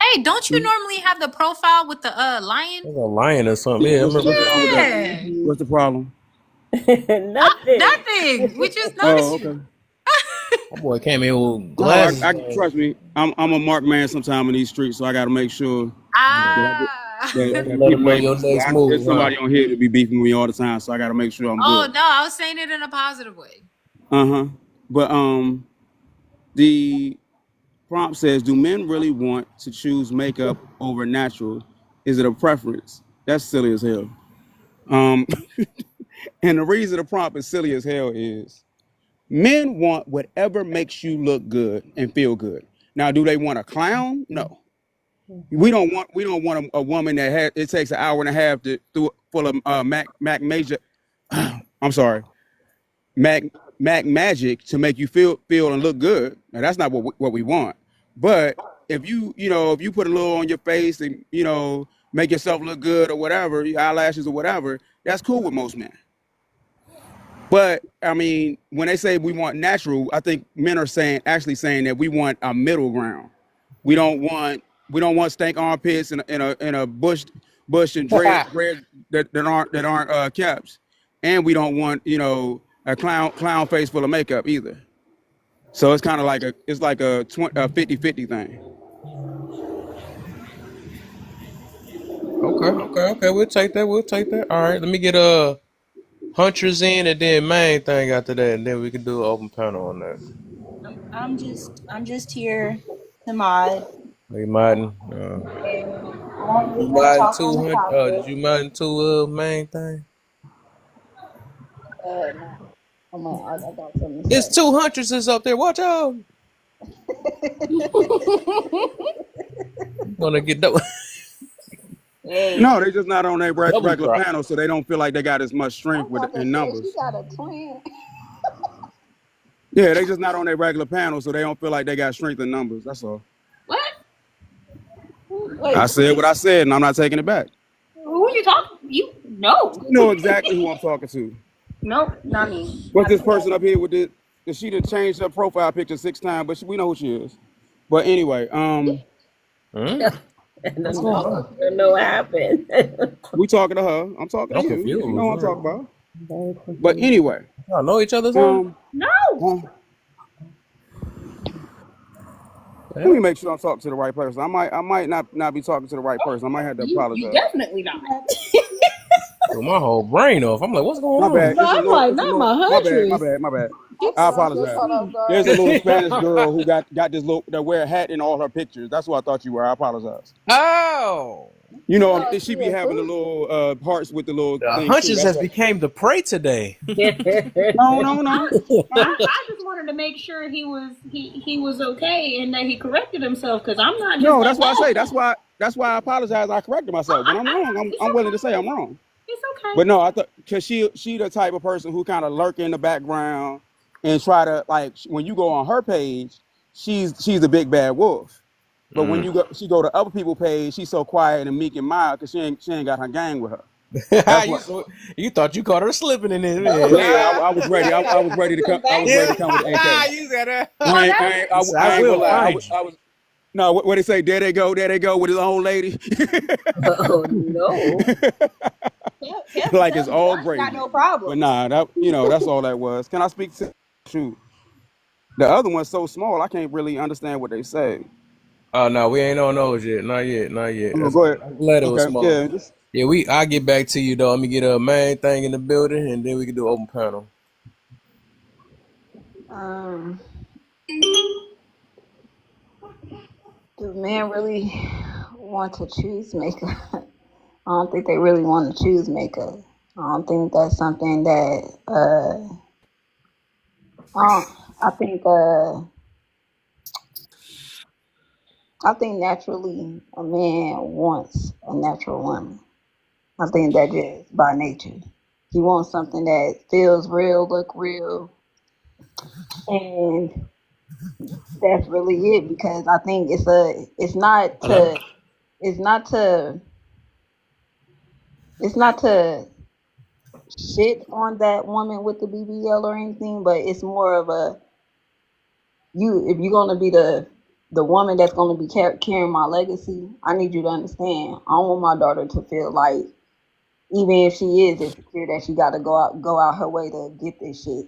Hey, Hey, don't you normally have the profile with the lion? Like a lion or something. Yeah, I What's remember. wrong with that? Yeah. What's the problem? Nothing. Nothing. We just Oh, noticed okay. you. My boy came in with No, glasses. I trust me. I'm a marked man sometime in these streets, so I got to make sure that Let people him know ain't. your next There's move, huh? somebody on here to be beefing with me all the time, so I got to make sure I'm Oh good. no, I was saying it in a positive way. But the prompt says, "Do men really want to choose makeup over natural? Is it a preference?" That's silly as hell. Um, and the reason the prompt is silly as hell is men want whatever makes you look good and feel good. Now, do they want a clown? No. We don't want a woman that has it takes an hour and a half to do full of Mac Major. I'm sorry, Mac Magic to make you feel and look good. Now that's not what we want. But if if you put a little on your face and make yourself look good or whatever, your eyelashes or whatever, that's cool with most men. But I mean, when they say we want natural, I think men are actually saying that we want a middle ground. We don't want stank armpits and a bush and dread that aren't caps, and we don't want a clown face full of makeup either. So it's kind of like a 50-50 thing. Okay. We'll take that. All right, let me get Huntress in and then main thing after that, and then we can do an open panel on that. I'm just here to mod. Are you modding? And I don't really You want to modding talk on the topic. did you modding to main thing? No. I got something to It's say. 2 Huntresses up there. Watch out. Wanna get that? Hey. No, they just not on their Double regular drop. panel, so they don't feel like they got as much strength in numbers. She got a twin. Yeah, they just not on their regular panel, so they don't feel like they got strength in numbers. That's all. What? I said what I said, and I'm not taking it back. Who are you talking? You know exactly who I'm talking to. No, not me. What's this person up here with this? She done changed her profile picture 6 times, but we know who she is. But anyway, I don't know what happened. we talking to her. I'm talking I'm to you. confused. You know what I'm talking about. But anyway, y'all know each other's name? No. Let me make sure I'm talking to the right person. I might not be talking to the right person. I might have to apologize. You definitely not. Threw my whole brain off. I'm like, what's going on? My bad. No, I'm like, not my Huntress. My bad. I apologize. There's a little Spanish girl who got this little that wear a hat in all her pictures. That's what I thought you were. I apologize. Oh. She be having the little hearts with the little thing. Hunches has became the prey today. No. I just wanted to make sure he was okay and that he corrected himself because I'm not. No, that's why I say. That's why I apologize. I corrected myself. When I'm wrong, I'm willing to say I'm wrong. It's okay. But no, I thought because she the type of person who kind of lurk in the background and try to when you go on her page, she's the big bad wolf. But when she go to other people's page, she's so quiet and meek and mild because she ain't got her gang with her. You thought you caught her slipping in it. Yeah, I was ready. I was ready to come. I was ready to come with AK. You said that. I ain't gonna lie. I was. No, what they say? There they go with his old lady. Oh no! Like it's all great. Got no problem. But nah, that's all that was. Can I speak to? Shoot, the other one's so small I can't really understand what they say. Oh no, we ain't on those yet. Not yet. Go ahead. I'm glad it was small. Yeah, I'll get back to you though. Let me get a main thing in the building and then we can do open panel. Do men really want to choose makeup? I don't think they really want to choose makeup. I don't think that's something that I think naturally a man wants a natural woman. I think that just by nature. He wants something that feels real, look real, and that's really it. Because I think it's not to shit on that woman with the BBL or anything, but it's more of if you're gonna be the the woman that's going to be carrying my legacy, I need you to understand. I don't want my daughter to feel like, even if she is insecure, that she got to go out her way to get this shit.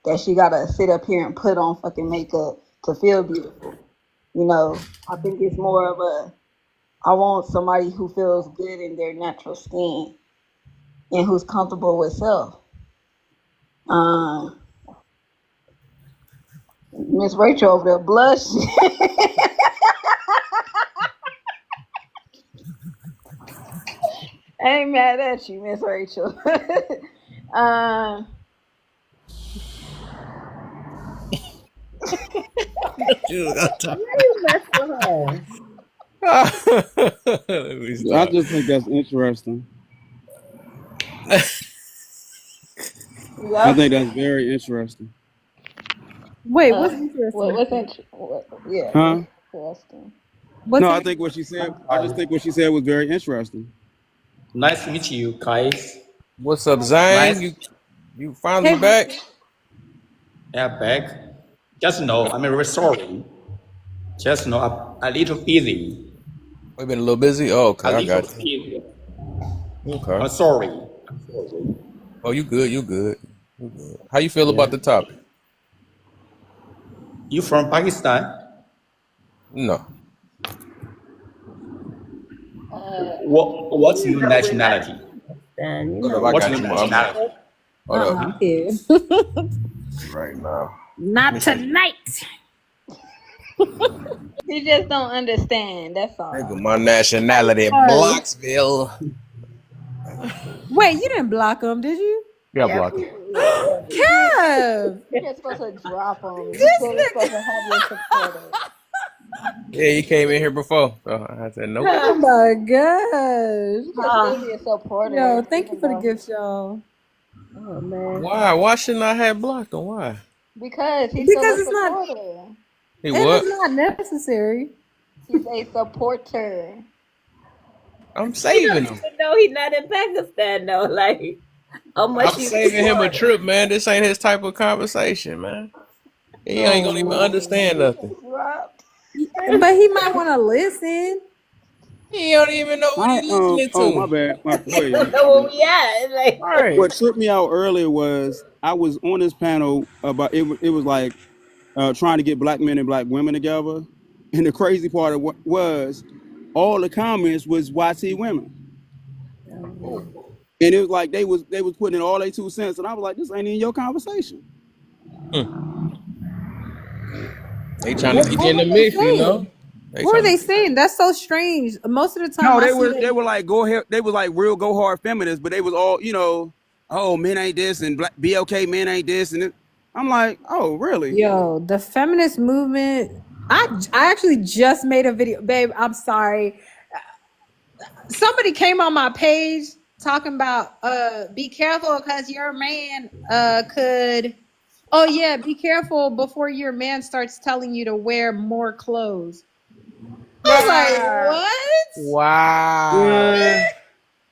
That she got to sit up here and put on fucking makeup to feel beautiful. You know, I think it's more of I want somebody who feels good in their natural skin and who's comfortable with self. Miss Rachel over there blushing. I ain't mad at you, Miss Rachel. Let me I stop. just think that's interesting. I think that's very interesting. Wait, what's interesting? Yeah, Huh? interesting. No, I think what she said. I just think what she said was very interesting. Nice to meet you, guys. What's up, Zane? Nice. You finally back? Yeah, back. Just know, I'm very sorry. Just know, I'm a little busy. We've been a little busy. Oh, okay, A I little got you. busy. Okay. I'm sorry. Oh, you good? You good? You good? How you feel about the topic? You from Pakistan? No. What's your nationality? Hold up, I What's got your you. nationality? Hold up. I'm here. Right now. Not tonight. You just don't understand. That's all. Nigga, my nationality, Blocksville. Wait, you didn't block him, did you? Yeah, block it. Kev! You're just supposed to drop them. This You're supposed to have your supporters. Yeah, you came in here before. So I said nope. Oh my gosh. You can still be a supporter. Yo, thank you for the gifts, y'all. Oh man. Why? Why shouldn't I have blocked him? Why? Because he's Because still it's a not. supporter. He It what? is not necessary. He's a supporter. I'm saving him. No, he's not in Pakistan though. Like, how much I'm you saving him a support? trip, man. This ain't his type of conversation, man. He ain't gonna even understand nothing. But he might want to listen. He don't even know what he's listening to. Oh, my bad. I don't know where we at. Like, Right. What tripped me out earlier was I was on this panel about it. It was like trying to get black men and black women together, and the crazy part of what was all the comments was YT women, and it was like they was putting in all their 2 cents, and I was like, this ain't in your conversation. They trying to get in the mix, you know. What were they saying? That's so strange. Most of the time, No, I they see were them- they were like go ahead. They was like real go hard feminists, but they was all oh men ain't this and black BLK men ain't this and it. I'm like, oh really? Yo, the feminist movement. I actually just made a video, babe. I'm sorry. Somebody came on my page talking about be careful because your man could. Oh yeah, be careful before your man starts telling you to wear more clothes. I was like, what? Wow.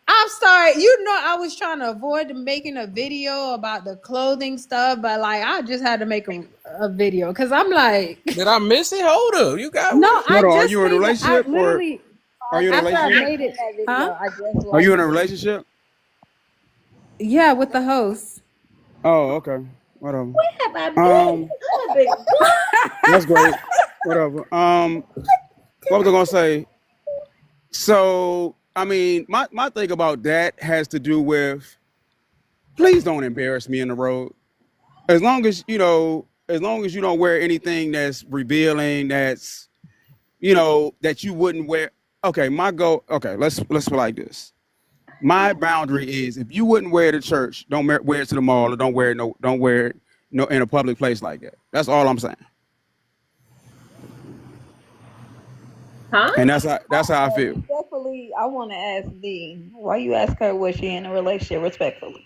I'm sorry. You know, I was trying to avoid making a video about the clothing stuff, but like, I just had to make a video because I'm like, Did I miss it? Hold up. You got no, one? I Hold on, are just you in a made I relationship or literally are you in a after I relationship? made it, huh? Are you in a relationship? Yeah, with the host. Oh, okay. Whatever. what have I been? That's great. Whatever. What was I gonna say? So, I mean, my thing about that has to do with please don't embarrass me in the road. As long as you don't wear anything that's revealing, that's that you wouldn't wear. Okay, my goal. Okay, let's put it like this. My boundary is if you wouldn't wear it to church, don't wear it to the mall, or don't wear it in a public place like that. That's all I'm saying. Huh? And that's how I feel. Respectfully, I want to ask D. Why you ask her was she in a relationship? Respectfully.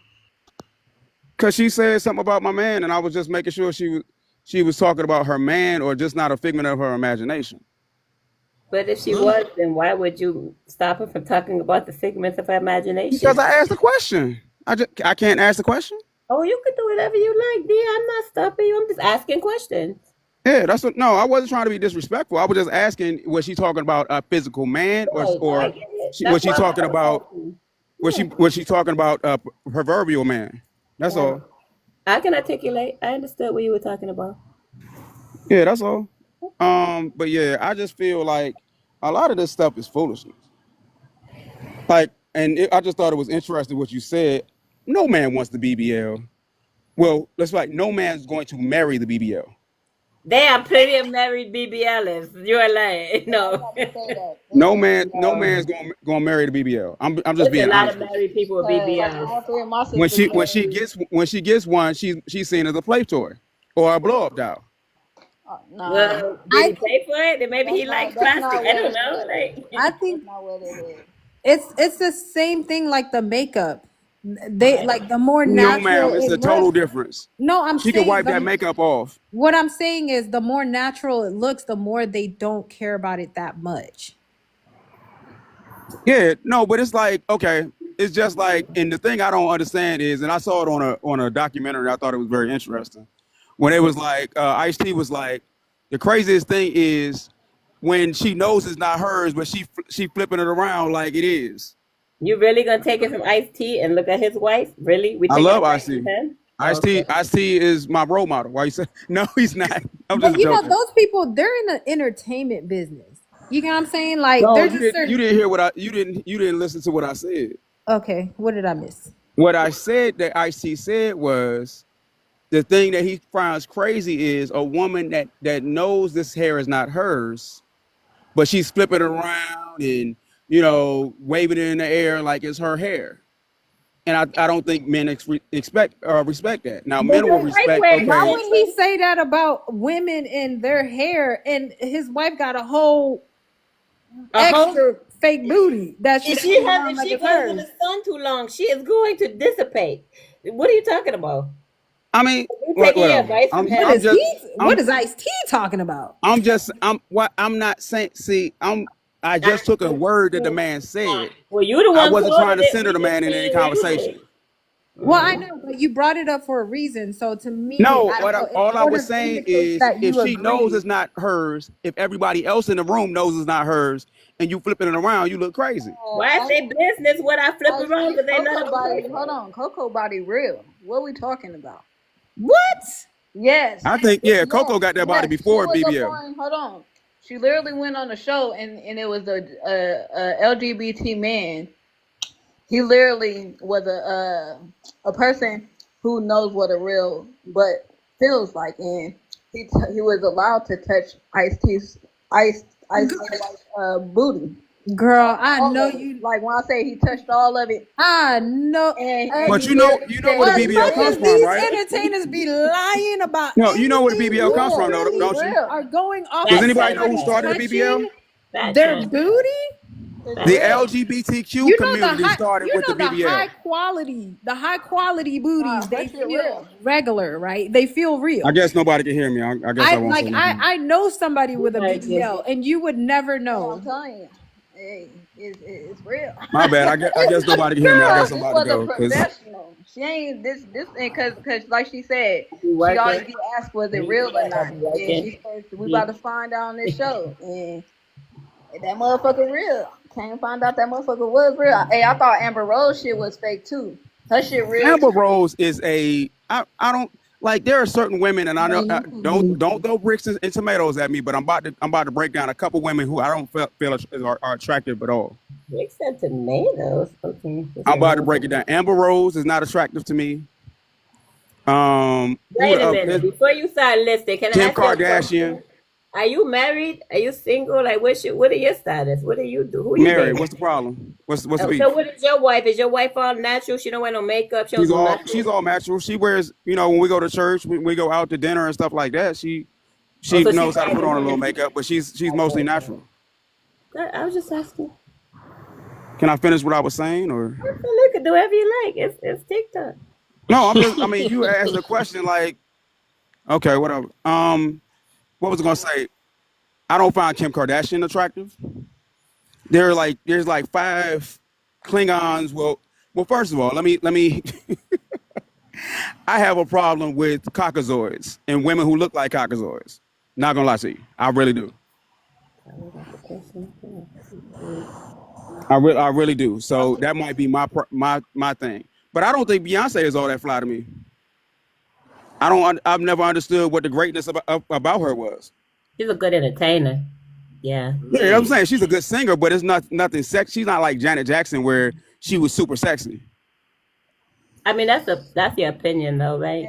Cause she said something about my man, and I was just making sure she was talking about her man or just not a figment of her imagination. But if she was, then why would you stop her from talking about the figments of her imagination? Because I asked the question. I can't ask the question. Oh, you can do whatever you like, dear. I'm not stopping you. I'm just asking questions. Yeah, that's what. No, I wasn't trying to be disrespectful. I was just asking, was she talking about a physical man, Right, I or get it. was That's she why talking I was about asking. was Yeah. she talking about a proverbial man? That's Yeah. all. I can articulate. I understood what you were talking about. Yeah, that's all. But yeah, I just feel like a lot of this stuff is foolishness. Like, I just thought it was interesting what you said. No man wants the BBL. Well, let's like no man's going to marry the BBL. There are plenty of married BBLs. You're lying. No. No man's gonna marry the BBL. I'm just There's a being lot honest of with you. married people with BBLs. All three of my When sisters she gets one, she's seen as a play toy or a blow up doll. no, Well, did he pay for it? Then maybe he likes that's plastic. not I what don't it know. is. Like, I That's think not what it is. it's the same thing like the makeup. They like the more No, natural ma'am, it's it a total looks. difference. No, I'm She can saying wipe that makeup off. what I'm saying is the more natural it looks, the more they don't care about it that much. Yeah, no, but it's like, okay, it's just like, and the thing I don't understand is, and I saw it on a documentary, I thought it was very interesting. When it was like, Ice-T was like, the craziest thing is when she knows it's not hers, but she flipping it around like it is. you really gonna take it from Ice-T and look at his wife? Really? We I taking love it back Ice-T. to him? Ice-T, Okay. Ice-T is my role model. Why you say? No, he's not. I'm But just you know, joking. those people, they're in the entertainment business. You get what I'm saying? Like No, they're you just didn't. certain. You didn't hear what you didn't listen to what I said. Okay, what did I miss? What I said that Ice-T said was the thing that he finds crazy is a woman that knows this hair is not hers, but she's flipping it around and waving it in the air like it's her hair. And I don't think men respect that. Now But men will the wife respect. wears Why Okay, would he say that about women and their hair? And his wife got a whole A whole extra fake booty that if she's she going on if like she it's goes in the hers. sun too long, she is going to dissipate. What are you talking about? I mean, You taking your whatever. advice from What him? I'm is just he? I'm What is Ice T talking about? I'm not saying. See, I just took a word that the man said. Well, you the I one wasn't trying quoted to it. center We the just man in any saying what you conversation. said. Well, I know, but you brought it up for a reason. So to me, No, I don't know. It all I sort was of saying indicates is that if you she knows agree. it's not hers, if everybody else in the room knows it's not hers, and you flipping it around, you look crazy. Why is their business what I flip around because they not Coco a body, boyfriend? hold on, Coco body real. What we talking about? What? Yes, I think, Coco got that body yes. She before was a BBL. foreign. Hold on, she literally went on a show and it was a LGBT man. He literally was a person who knows what a real butt feels like, and he was allowed to touch Ice booty. Girl, I All know of it. you. Like when I say he touched all of it, I know. and But he you know literally said where the he BBL But comes did. from, these right? entertainers be lying about No, you know where the anything. BBL comes You from, though, really don't you? Real. are going off Does of anybody know who somebody started the BBL? touching Fat their chance. booty. The LGBTQ You know the community high, started with the the high BBL. high quality booties. They That shit feel real. regular, right? They feel I real. guess nobody can hear me. I guess I I won't say like nothing. I know somebody with a Thank you. BBL, and you would never I'm know. telling you, hey, it's real. My bad. I guess nobody can hear me. I guess I'm This about to was a go. Cause professional. She ain't this because like she said, You she working? always get asked was it real or not, and Working? she said we about to find out on this show, and that motherfucker real. Can't find out that motherfucker was real. Hey, I thought Amber Rose shit was fake too. Her shit real Amber too. Rose is I don't like. There are certain women, and I know don't throw bricks and tomatoes at me. But I'm about to break down a couple women who I don't feel are attractive at all. Bricks and tomatoes. Okay. I'm about to break it down. Amber Rose is not attractive to me. Wait a minute. There's Before you start listing, can I Kim ask you a question? Kardashian. Are you married? Are you single? Like, what are your status? What do you do? Who you Mary, dating? what's the problem? What's the beef? So what is your wife? Is your wife all natural? She don't wear no makeup. She don't do nothing? She's all natural. She wears, when we go to church, we go out to dinner and stuff like that. She so knows how to put on a private. little makeup, but she's mostly natural. I was just asking. Can I finish what I was saying, or? You can do whatever you like. It's TikTok. No, you asked the question like, okay, whatever. What was I gonna say? I don't find Kim Kardashian attractive. There's like 5 Klingons. Well, first of all, let me I have a problem with caucasoids and women who look like caucasoids. Not gonna lie to you, I really do. I really do. So that might be my thing. But I don't think Beyonce is all that fly to me. I've never understood what the greatness about her was. She's a good entertainer. Yeah. Yeah, I'm saying she's a good singer, but it's nothing sex. She's not like Janet Jackson where she was super sexy. I mean, that's your opinion, though, right?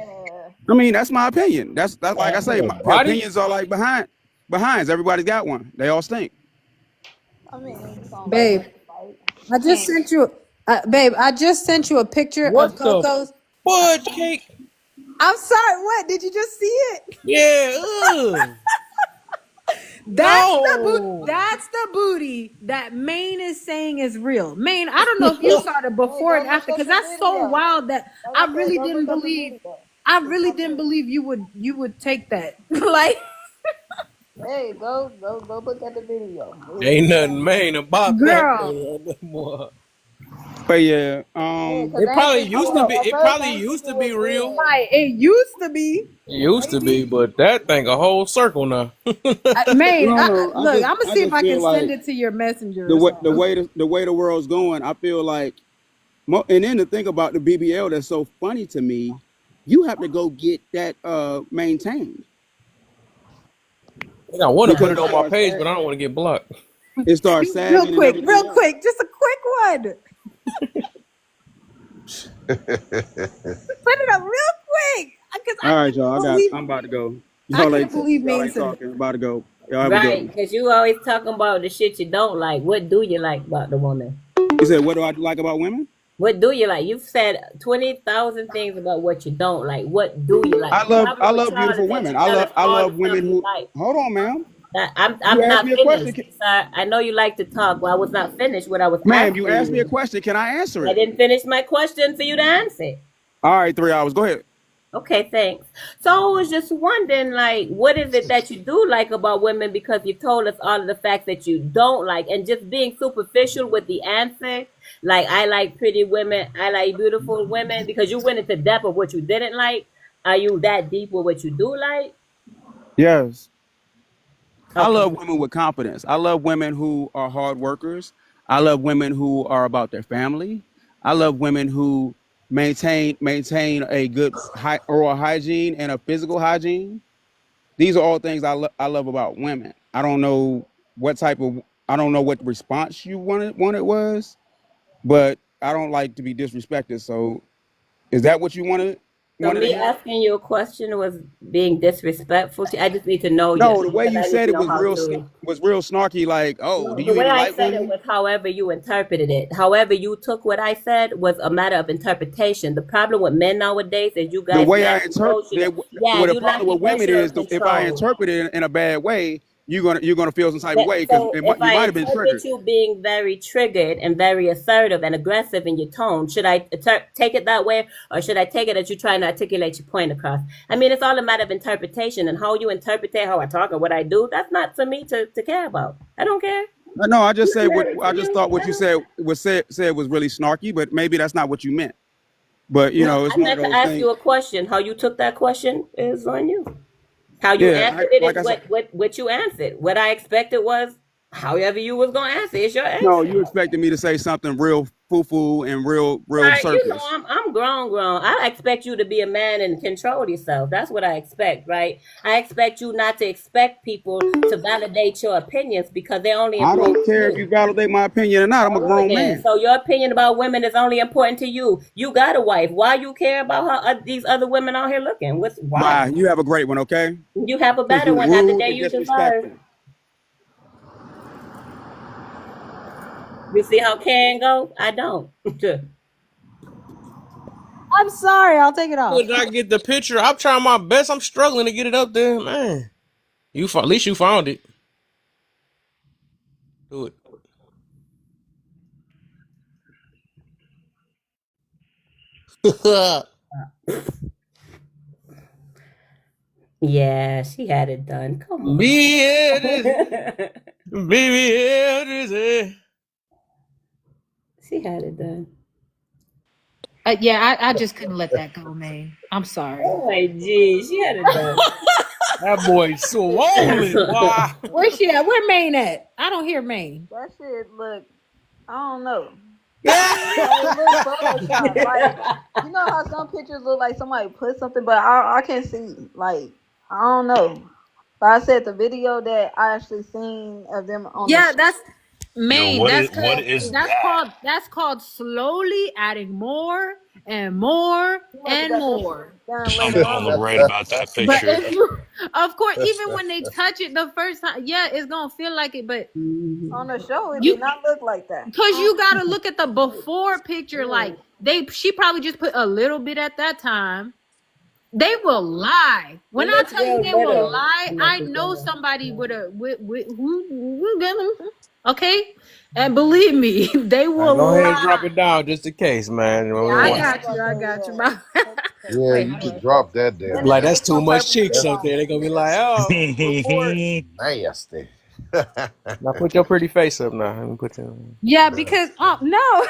I mean, that's my opinion. That's like I say, my opinions are like behinds. Everybody's got one. They all stink. I mean, Babe, I just sent you, babe. I just sent you a picture of Coco's fudge cake. I'm sorry. What did you just see it? Yeah. That's the booty that Maine is saying is real. Maine, I don't know if you saw the before and after, because that's so wild that I really didn't believe you would take that. Like, hey, go look at the video. Ain't nothing Maine about girl. that. But yeah, it probably used to be. It probably used to be real. Right, it used to be. It used to be, but that thing a whole circle now. Maine, No, look, I'm gonna see if I can feel send like it to your messenger. the way the world's going, I feel like, and then to think about the BBL that's so funny to me, you have to go get that maintained. I want to put it on my page, but I don't want to get blocked. It starts sagging. Real quick, just a quick one. Put it up real quick. All right, y'all. I'm about to go. I can't believe y'all me. ain't talking. I'm about to go. Y'all have a good Right, one. because you always talking about the shit you don't like. What do you like about the woman? You said, what do I like about women? What do you like? You've said 20,000 things about what you don't like. What do you like? I love beautiful women. I love women who. Hold on, ma'am. I'm You not asked me a question. finished, sir. I know you like to talk, but I was not finished what I was Ma'am, asking you asked me a question. Can I answer I it? didn't finish my question for you to answer. All right, 3 hours. Go ahead. Okay, thanks. So I was just wondering, like, what is it that you do like about women? Because you told us all of the facts that you don't like, and just being superficial with the answer, like, I like pretty women, I like beautiful women, because you went into depth of what you didn't like. Are you that deep with what you do like? Yes. Okay. I love women with confidence. I love women who are hard workers. I love women who are about their family. I love women who maintain a good oral hygiene and a physical hygiene. These are all things I love about women. I don't know what response you wanted was, but I don't like to be disrespected. So is that what you wanted? So me asking you a question was being disrespectful to you? I just need to know. No, the way you said it was real snarky. Like, oh, do you the way even I like said women? it was however you interpreted it. However you took what I said was a matter of interpretation. The problem with men nowadays is you guys. The way I interpret it, yeah, the problem with women is if I interpret it in a bad way, you're gonna feel some type of way because you might have been triggered. You being very triggered and very assertive and aggressive in your tone, should I take it that way, or should I take it as you trying to articulate your point across? I mean, it's all a matter of interpretation, and how you interpret how I talk or what I do. That's not for me to care about. I don't care. No, I just thought what you said was really snarky, but maybe that's not what you meant. But it's I one of meant to those ask things. you a question. How you took that question is on you. How you answered it is what you answered. What I expected was however you was gonna answer. It's your answer. No, you expected me to say something real foo-foo and real Right, surface. I'm grown. I expect you to be a man and control yourself. That's what I expect, right? I expect you not to expect people to validate your opinions because they're only I important don't care to if you. you validate my opinion or not. I'm a grown man. So your opinion about women is only important to you. You got a wife. Why you care about how these other women out here looking? Why? Bye. You have a great one, okay? You have a better You're one after rude day and you disrespectful. deserve. You see how Karen go? I don't. I'm sorry. I'll take it off. Did I get the picture? I'm trying my best. I'm struggling to get it up there, man. At least you found it. Do it. Yeah, she had it done. Come on. Baby, She had it done. Yeah, I just couldn't let that go, man. I'm sorry. Oh my gee, she had it done. That boy swollen. Wow. Where's she at? Where Maine at? I don't hear Maine. That shit look, I don't know. It looks Photoshop. Like, you know how some pictures look like somebody put something, but I can't see. Like, I don't know. But I said the video that I actually seen of them on Yeah, the that's Maine. what That's is that? that's called slowly adding more and more and more. done Something later don't on. look right about that But picture. if you, of course, even when they touch it the first time, yeah, it's gonna feel like it. But On the show, it you, did not look like that. because you gotta look at the before picture. Like she probably just put a little bit at that time. They will lie. When I tell you they will lie, I know somebody with who get them. Okay, and believe me, they will Go ahead and lie. drop it down just in case, man. Yeah, I got you, bro. Yeah, you just dropped that damn. Like that's too much cheeks up there. They gonna be like, oh, Nasty. now put your pretty face up now. Let me put your. Yeah, because no.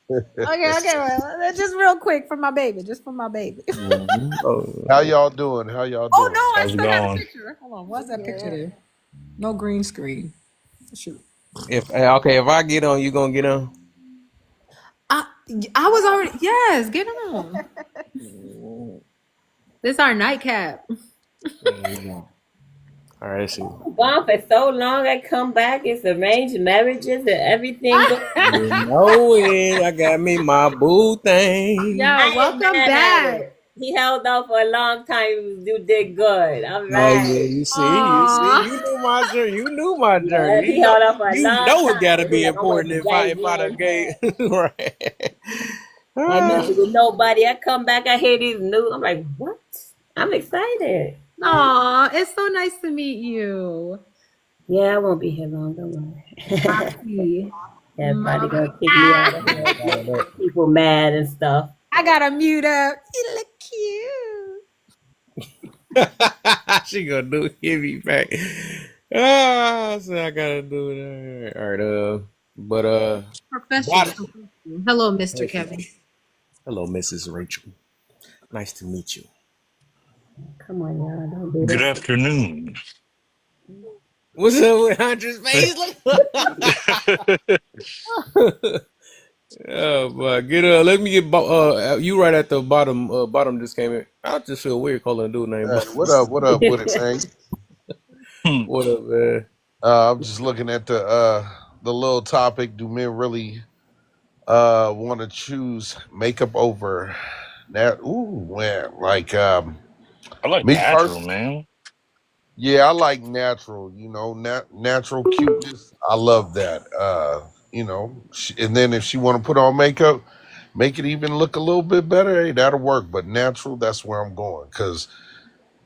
Okay, well, just real quick for my baby, just for my baby. How y'all doing? How y'all doing? Oh no, I How's it still have a going? picture. Hold on, what's that picture there? No green screen. Shoot. If I get on, you gonna get on. I was already get on. This is our nightcap. All right, let's see. Gone for so long. I come back. It's arranged marriages and everything. You know it. I got me my boo thing. Yeah, welcome back. He held out for a long time. You did good. All Oh right. yeah, you see, you knew my journey. You knew my Yeah, journey. he held out for a You long know it time. gotta be He like, important if I done gave right. I mentioned with nobody. I come back. I hear these news. I'm like, what? I'm excited. Aw, it's so nice to meet you. Yeah, I won't be here long. Don't worry. Happy. Everybody gonna kick me out of here. People mad and stuff. I gotta mute up. You look cute. She gonna do hit me back. Ah, so I gotta do it. All right, but Professional. Hello, Mr. Kevin. hello, Mrs. Rachel. Nice to meet you. Come on, y'all. Don't do Good this. afternoon. What's up with Hunter's face? Oh, but let me get you right at the bottom. Bottom just came in. I just feel weird calling a dude name. What up? What up with it, man? What up, man? I'm just looking at the little topic. Do men really want to choose makeup over that? Ooh, man, like I like me natural, personally. man. Yeah, I like natural. You know, natural cuteness. I love that. You know, and then if she want to put on makeup, make it even look a little bit better. Hey, that'll work. But natural, that's where I'm going. Because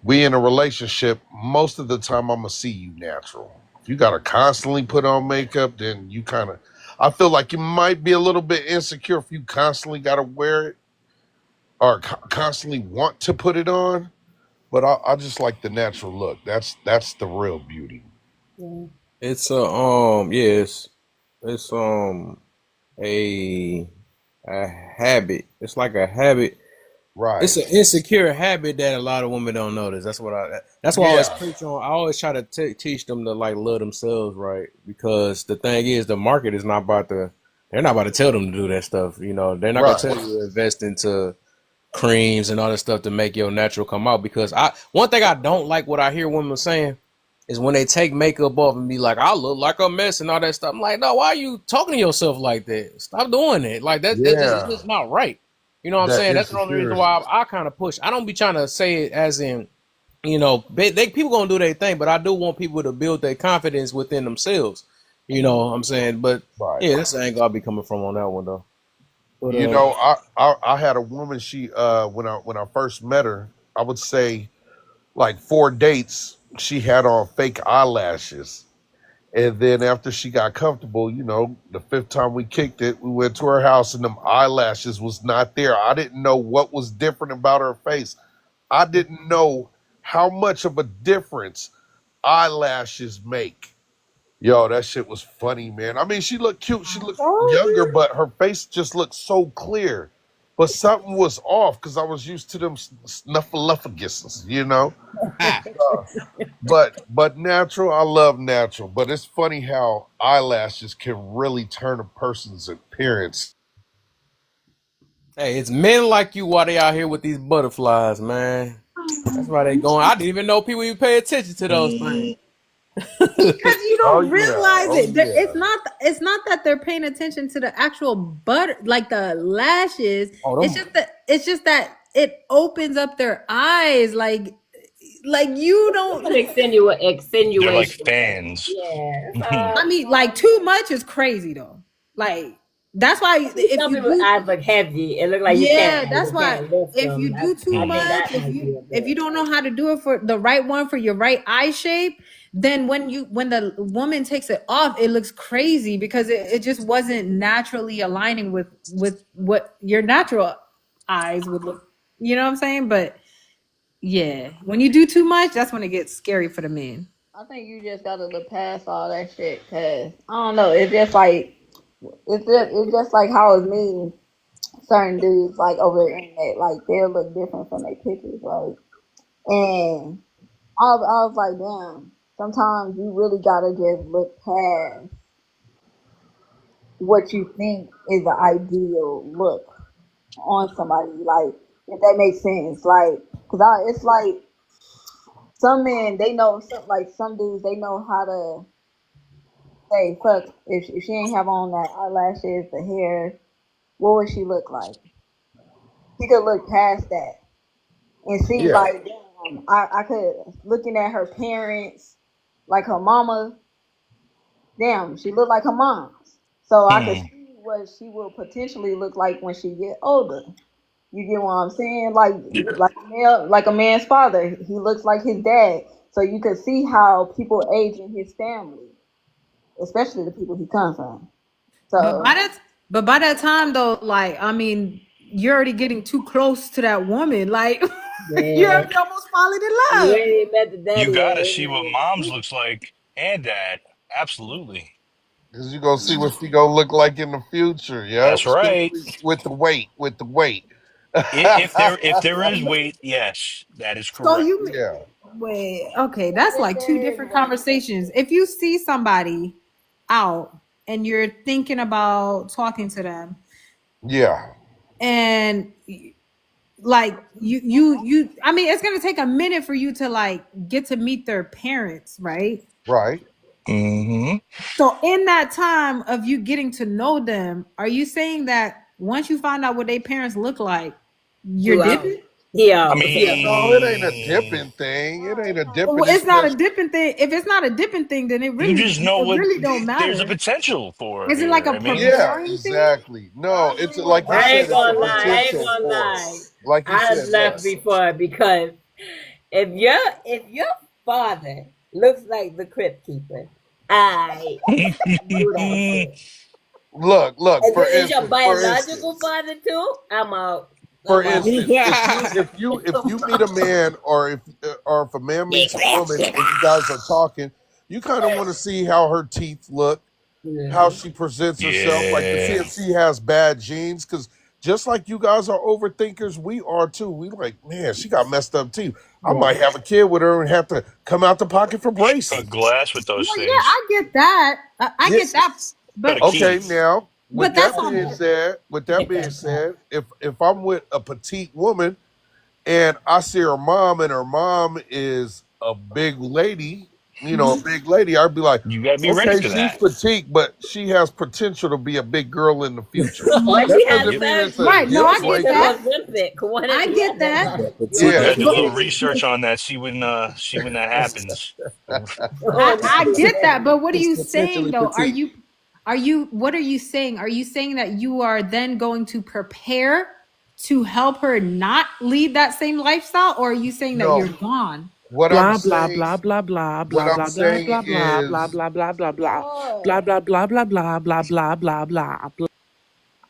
we in a relationship, most of the time I'm gonna see you natural. If you gotta constantly put on makeup, then you kind of, I feel like you might be a little bit insecure if you constantly gotta wear it or constantly want to put it on. But I just like the natural look. That's the real beauty. Yeah. It's yes, it's a habit. It's like a habit. Right. It's an insecure habit that a lot of women don't notice. That's why I always Yeah. preach on. I always try to teach them to like love themselves, right? Because the thing is, the market is not about to. They're not about to tell them to do that stuff. You know, they're not Right. gonna tell you to invest into creams and all that stuff to make your natural come out. Because one thing I don't like what I hear women saying is when they take makeup off and be like, I look like a mess and all that stuff. I'm like, no, why are you talking to yourself like that? Stop doing it. Like that's Yeah. just not right. You know what I'm That saying? That's the only reason insecurity. why I kind of push. I don't be trying to say it as in, you know, people gonna do their thing, but I do want people to build their confidence within themselves. You know what I'm saying? But Right. yeah, that's the angle I'll be coming from on that one though. But You know, I had a woman. She when I first met her, I would say like 4 dates. She had on fake eyelashes, and then after she got comfortable, you know, the 5th time we kicked it, we went to her house, and them eyelashes was not there. I didn't know what was different about her face. I didn't know how much of a difference eyelashes make. Yo, that shit was funny, man. I mean, she looked cute. She looked younger, but her face just looked so clear. but something was off because I was used to them snuffleupaguses, you know. But natural, I love natural. But it's funny how eyelashes can really turn a person's appearance. Hey, it's men like you why they out here with these butterflies, man. That's why they going. I didn't even know people even pay attention to those things. Because you Oh don't yeah, realize oh it. yeah. It's not that they're paying attention to the actual butter, like the lashes. Oh, It's them. just that it opens up their eyes, like you don't. An They're like extenuation. fans. Yeah. I mean, like too much is crazy though. Like that's why if Some you people's do, eyes look heavy. It look like yeah, that's why lift if them. you do too I think much, that might be a if you bit. don't know how to do it for the right one for your right eye shape, then when the woman takes it off, it looks crazy because it just wasn't naturally aligning with what your natural eyes would look. You know what I'm saying? But yeah, when you do too much, that's when it gets scary for the men. I think you just gotta look past all that shit, cause I don't know. It's just like it's just like how it's me. Certain dudes like over the internet, like they'll look different from their pictures, like. And I was like, damn. Sometimes you really gotta just look past what you think is the ideal look on somebody, like if that makes sense, like, it's like some men they know some dudes they know how to say fuck if she ain't have on that eyelashes, the hair, what would she look like? He could look past that and see Yeah, like damn, I could looking at her parents, like her mama, damn, she looked like her mom's. So I could Hmm. see what she will potentially look like when she get older. You get what I'm saying? Like Yeah. like a man's father, he looks like his dad. So you could see how people age in his family, especially the people he comes from. But So by that time though, like I mean, you're already getting too close to that woman. Like you're Yeah. already almost falling in You love. ain't even met the You daddy yet. gotta It's see what like, mom's looks like and dad. Absolutely. because you're gonna see what she gonna look like in the future. Yep, That's right. especially with the weight. With the weight. If there is weight, yes, that is So correct. you Yeah, wait, okay, yeah, that's if like two there is different one. conversations. If you see somebody out and you're thinking about talking to them, yeah, and like you I mean it's gonna take a minute for you to like get to meet their parents, right? right. Hmm. So in that time of you getting to know them, are you saying that once you find out what their parents look like, you're you out. dipping? He I out. He out. No, it ain't a mean, dipping thing. It ain't a Well, dipping. it's It's not a just dipping thing. If it's not a dipping thing, then you just know it what really don't there's a matter. potential for Is it like here. a I mean, yeah, preparing thing? exactly. No, it's like he I said. ain't It's a gonna lie. I ain't potential gonna for. lie. Like he I have said, left yes. before because if your father looks like the crypt keeper, I do that shit. Look. If For it's your instance. For biological instance. father too, I'm out. For I'm out. instance, if you meet a man, or if a man meets a woman and you guys are talking, you kind of want to see how her teeth look, how Mhm. she presents herself, like to see yeah, if she has bad genes. Because just like you guys are overthinkers, we are too. We like, man, she got messed up teeth. I Yeah. might have a kid with her and have to come out the pocket for a braces. glass with those Well, yeah, things. I get that. I Yeah. get that, Got a but Okay, key. now with that's that on. being said, if I'm with a petite woman and I see her mom and her mom is a big lady, a big lady, I'd be like, You gotta be ready okay, for she's that. petite, but she has potential to be a big girl in the future. Or That she has doesn't Yep. mean it's a surgery. Right. No, dip I Or she's get right an there. that. Olympic. One or I the get other. that. That You Yeah. potential. gotta do a little But research on that. See when that happens. Oh, I get no. that. But what are It's you saying potentially though? petite. What are you saying? Are you saying that you are then going to prepare to help her not lead that same lifestyle, or are you saying that No, you're gone? what I'm Blah blah saying, blah blah blah what blah I'm blah blah saying blah blah blah is, blah blah blah blah blah Boy, blah blah blah blah blah blah blah blah blah.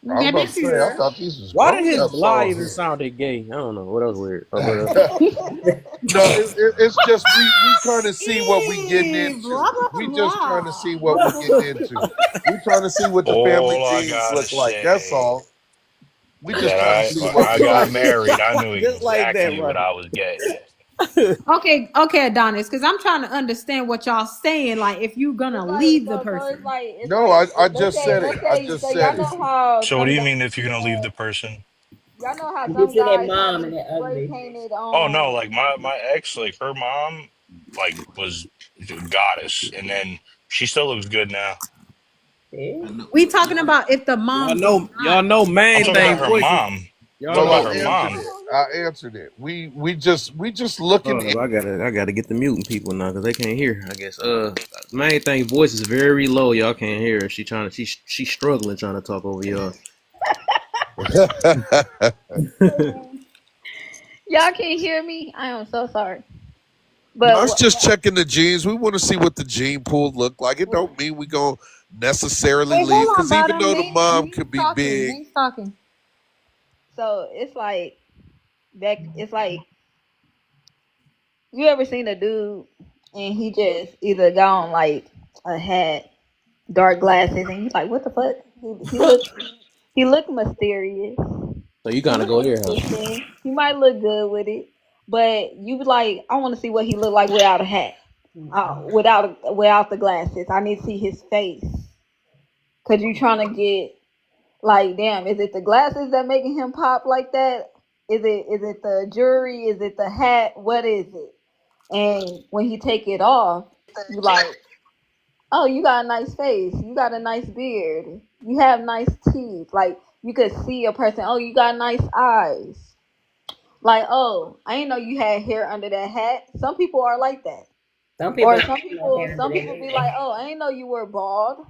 I was about Maybe to say, I sure. thought these was Why did grown his up blah songs. even sounded gay? I don't know. What else weird? Oh, but No, it's just we trying to see what we getting Blah into. We blah just trying to blah. see what we getting into. We trying to see what the family All I genes gotta look like. That's say, all. We That just trying to see when what I we got like. married, I knew Just like that, exactly what right? I was getting. Okay, Adonis, because I'm trying to understand what y'all saying. Like, if you gonna It's like leave the it's person. like it's No, like I let's just say said it. let's I say just so said y'all it. know how So what do some you guys mean if you're gonna leave the person? y'all know how You can some see their guys have mom these and they're spray ugly. painted Oh no, like my ex, like her mom, like was a goddess, and then she still looks good now. See? We talking about if the Y'all mom is know, y'all not. know, I'm main talking about thing her voices. mom. I'm Y'all talking No, know, about I her answered mom. it. I answered it. We just looking hold at. up, I gotta get the muting people now because they can't hear. I guess. Main thing voice is very low. Y'all can't hear her. She's struggling trying to talk over y'all. y'all can't hear me. I am so sorry. No, But it's just checking the genes. We want to see what the gene pool look like. It don't mean we gonna necessarily Wait, leave hold on, because even bottom. though the mom Main's could be talking. big, Main's talking. so it's like that. It's like you ever seen a dude and he just either got on like a hat, dark glasses, and you like, what the fuck? He look mysterious. So you He gotta look go there, huh? interesting. He might look good with it, but you be like, I want to see what he look like without a hat, without the glasses. I need to see his face, cause you trying to get like, damn, is it the glasses that making him pop like that? Is it the jewelry? Is it the hat? What is it? And when he take it off, you like, oh, you got a nice face. You got a nice beard. You have nice teeth. Like you could see a person. Oh, you got nice eyes. Like, oh, I didn't know you had hair under that hat. Some people are like that. Some people Or don't some have no people, hair under some their people be head. like, oh, I didn't know you were bald.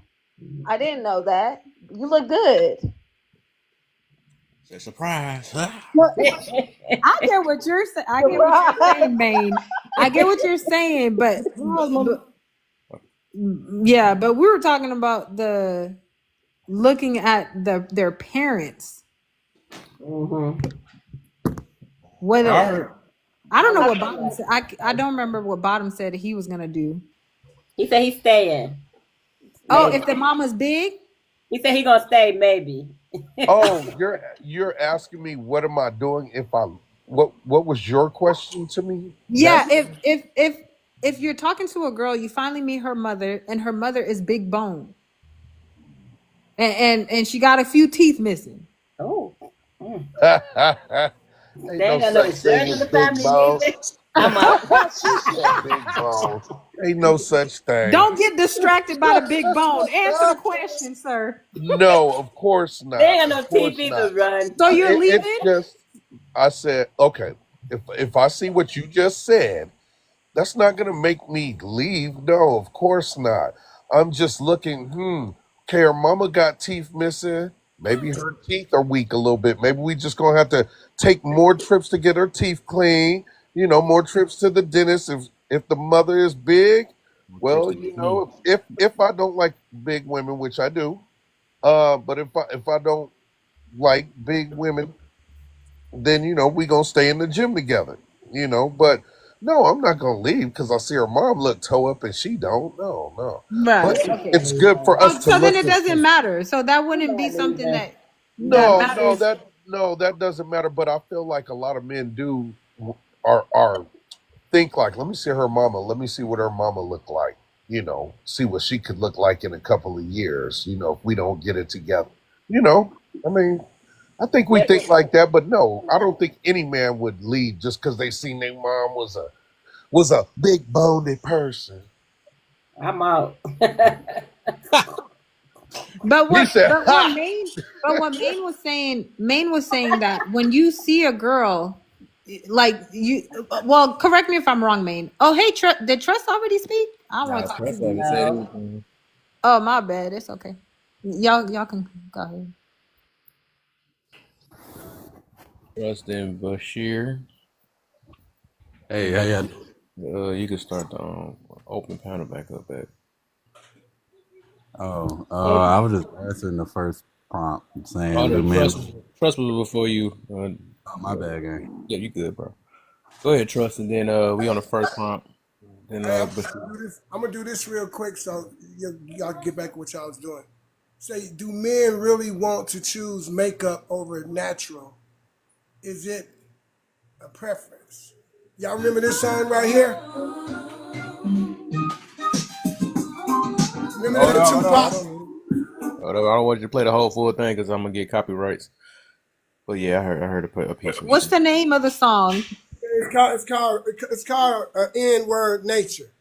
I didn't know that. You look good. It's a surprise. Huh? Well, I get what you're saying. I get what you're saying, Maine. I get what you're saying, but yeah, but we were talking about the looking at their parents. Mm-hmm. Whether I don't know I what feel Bottom like said. I don't remember what Bottom said he was gonna do. he said he's staying. Oh, Maybe. if the mama's big, He said he gonna stay. Maybe. oh, you're asking me what am I doing if I what was your question to me? yeah. That's If you're talking to a girl, you finally meet her mother, and her mother is big bone, and she got a few teeth missing. Oh. Mm. ain't They no ain't got no such thing insurance in as the big family, bones. neither. I'm out. She said big bones. Ain't no such thing. Don't get distracted by the big bone. Answer the question, sir. No, of course They not. ain't got Of no teeth course either, not. run. So you're It's leaving? just I said, okay, if I see what you just said, that's not gonna make me leave. No, of course not. I'm just looking, okay, her mama got teeth missing. Maybe her teeth are weak a little bit. Maybe we just gonna have to take more trips to get her teeth clean, more trips to the dentist. If the mother is big, well, if I don't like big women, which I do, but if I don't like big women, then we gonna stay in the gym together. But no, I'm not gonna leave because I see her mom look toe up and she don't. No, no. Right. But Okay. it's good for us Oh, to so then look it at. doesn't matter. So that I'm wouldn't be not something leaving. that No, no, matters. that doesn't matter. But I feel like a lot of men do are think like, let me see her mama. Let me see what her mama look like. See what she could look like in a couple of years. If we don't get it together. I mean, I think we think like that, but no, I don't think any man would leave just because they seen their mom was a big boned person. I'm out. But He said, "Ha!" what Maine was saying that when you see a girl, like you, well, correct me if I'm wrong, Maine. Oh, hey, did Trust already speak? I don't want Nah, to talk to Trust you. haven't said No. anything. Oh, my bad. It's okay. Y'all can go ahead. Trust in Bashir. Hey, And how y'all you can start the open panel back up at. Oh, Hey, I was just answering the first prompt Oh saying, no, do men? trust was before you. Oh, my bad, gang. Yeah, you good, bro. Go ahead, Trust, and then we on the first prompt. Then Hey, Bashir. I'm gonna do this real quick so y'all can get back to what y'all was doing. say, do men really want to choose makeup over natural? Is it a preference? Y'all remember this song right here? Remember Hold that on, hold on, Tupac? hold on. Hold on, I don't want you to play the whole full thing because I'm gonna get copyrights. But yeah, I heard a piece of it. What's the name of the song? It's called N-word nature.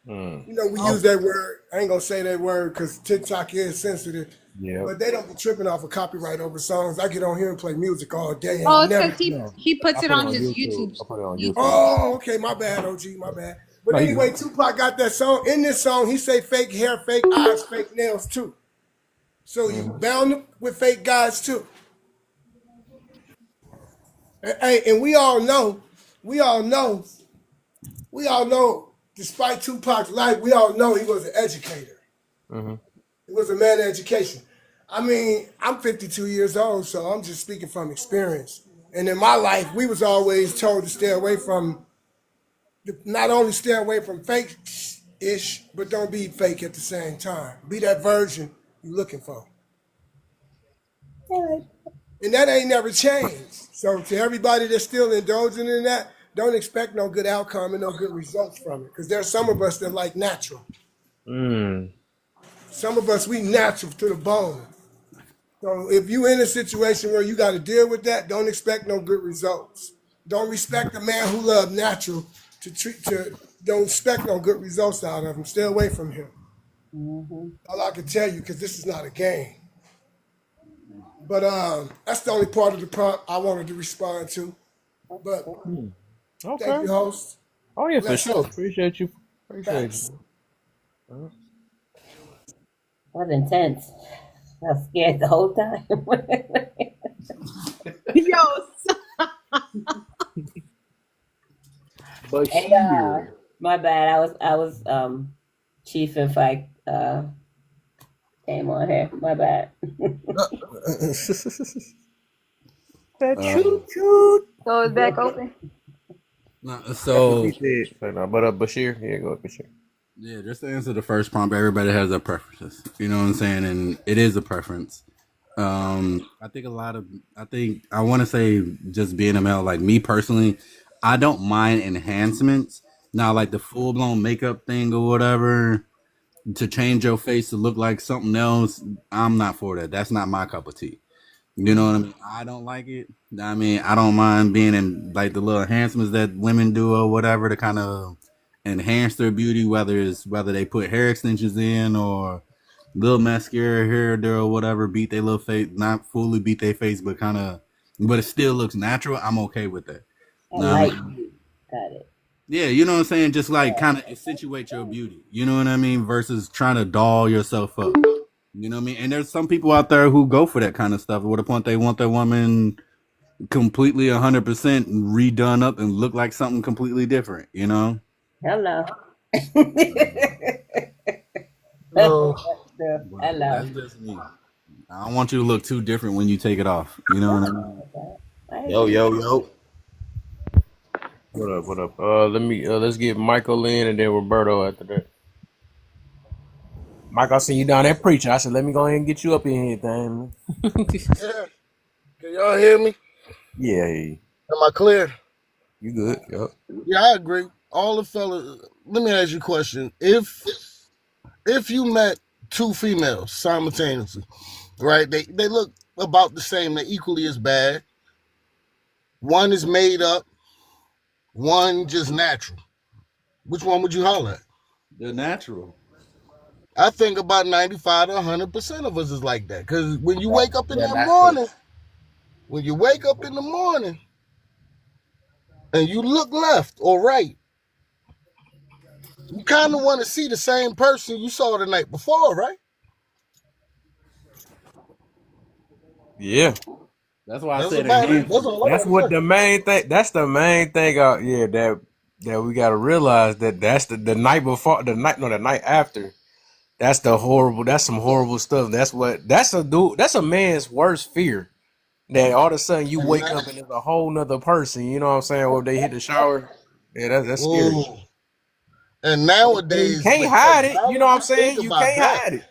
You know, we use that word. I ain't gonna say that word because TikTok is sensitive. Yeah. But they don't be tripping off of copyright over songs. I get on here and play music all day. Oh, And it's never. because he puts it on his YouTube. I put it on YouTube. Oh, okay, my bad, OG, my bad. But No, you anyway, good. Tupac got that song. In this song, he say fake hair, fake eyes, fake nails too. So you bound with fake guys too. And we all know, despite Tupac's life, we all know he was an educator. He was a man of education. I mean, I'm 52 years old, so I'm just speaking from experience. And in my life, we was always told to stay away from, not only stay away from fake-ish, but don't be fake at the same time. Be that version you're looking for. And that ain't never changed. So to everybody that's still indulging in that, don't expect no good outcome and no good results from it. Because there's some of us that like natural. Some of us, we natural to the bone. So if you in a situation where you got to deal with that, don't expect no good results. Don't respect a man who love natural don't expect no good results out of him. Stay away from him. All I can tell you, because this is not a game. But that's the only part of the prompt I wanted to respond to. But Okay. thank you, host. Oh yeah, for Bless sure. up. Appreciate you. Thanks. That was intense. I was scared the whole time. But Hey, my bad. I was chief if I came on here. My bad. That choo choo. So it's back open. So But Bashir, yeah, go ahead, Bashir. yeah, just to answer the first prompt, everybody has their preferences. You know what I'm saying, and it is a preference. I think I want to say just being a male, like me personally, I don't mind enhancements. Now, like the full blown makeup thing or whatever to change your face to look like something else, I'm not for that. That's not my cup of tea. You know what I mean? I don't like it. I mean, I don't mind being in like the little enhancements that women do or whatever to kind of enhance their beauty, whether they put hair extensions in or little mascara here, there, or whatever, beat their little face, not fully beat their face, but but it still looks natural. I'm okay with that. I Know what like I mean? you. Got it. Yeah, you know what I'm saying? Just like kind of accentuate your beauty. You know what I mean? Versus trying to doll yourself up. You know what I mean? And there's some people out there who go for that kind of stuff. What the point they want their woman completely 100% redone up and look like something completely different, you know? Hello. Hello. Hello. That's just me. I don't want you to look too different when you take it off. You know what I mean? Yo. What up? Let's get Michael in and then Roberto after that. Mike, I seen you down there preaching. I said, let me go ahead and get you up in here, thing. Yeah. Can y'all hear me? Yeah, hey. Am I clear? You good? Yep. Yeah, I agree. All the fellas. Let me ask you a question. If you met two females simultaneously, right? They look about the same. They're equally as bad. One is made up. One just natural. Which one would you holler at? The natural. I think about 95 to 100% of us is like that. Because when you wake up in Yeah, that that's morning, when you wake up in the morning and you look left or right, you kind of want to see the same person you saw the night before, right? Yeah. That's why I That's said about it. enhancement. That's all I That's gotta what say. the main thing. That's the main thing. That we gotta realize that's the night before, the night after. That's some horrible stuff. That's a man's worst fear. That all of a sudden you wake up and there's a whole nother person. You know what I'm saying? Or they hit the shower. Yeah, that's scary. Ooh. And You nowadays, can't because hide it. now You know what I'm that you think saying? You about can't that, hide it.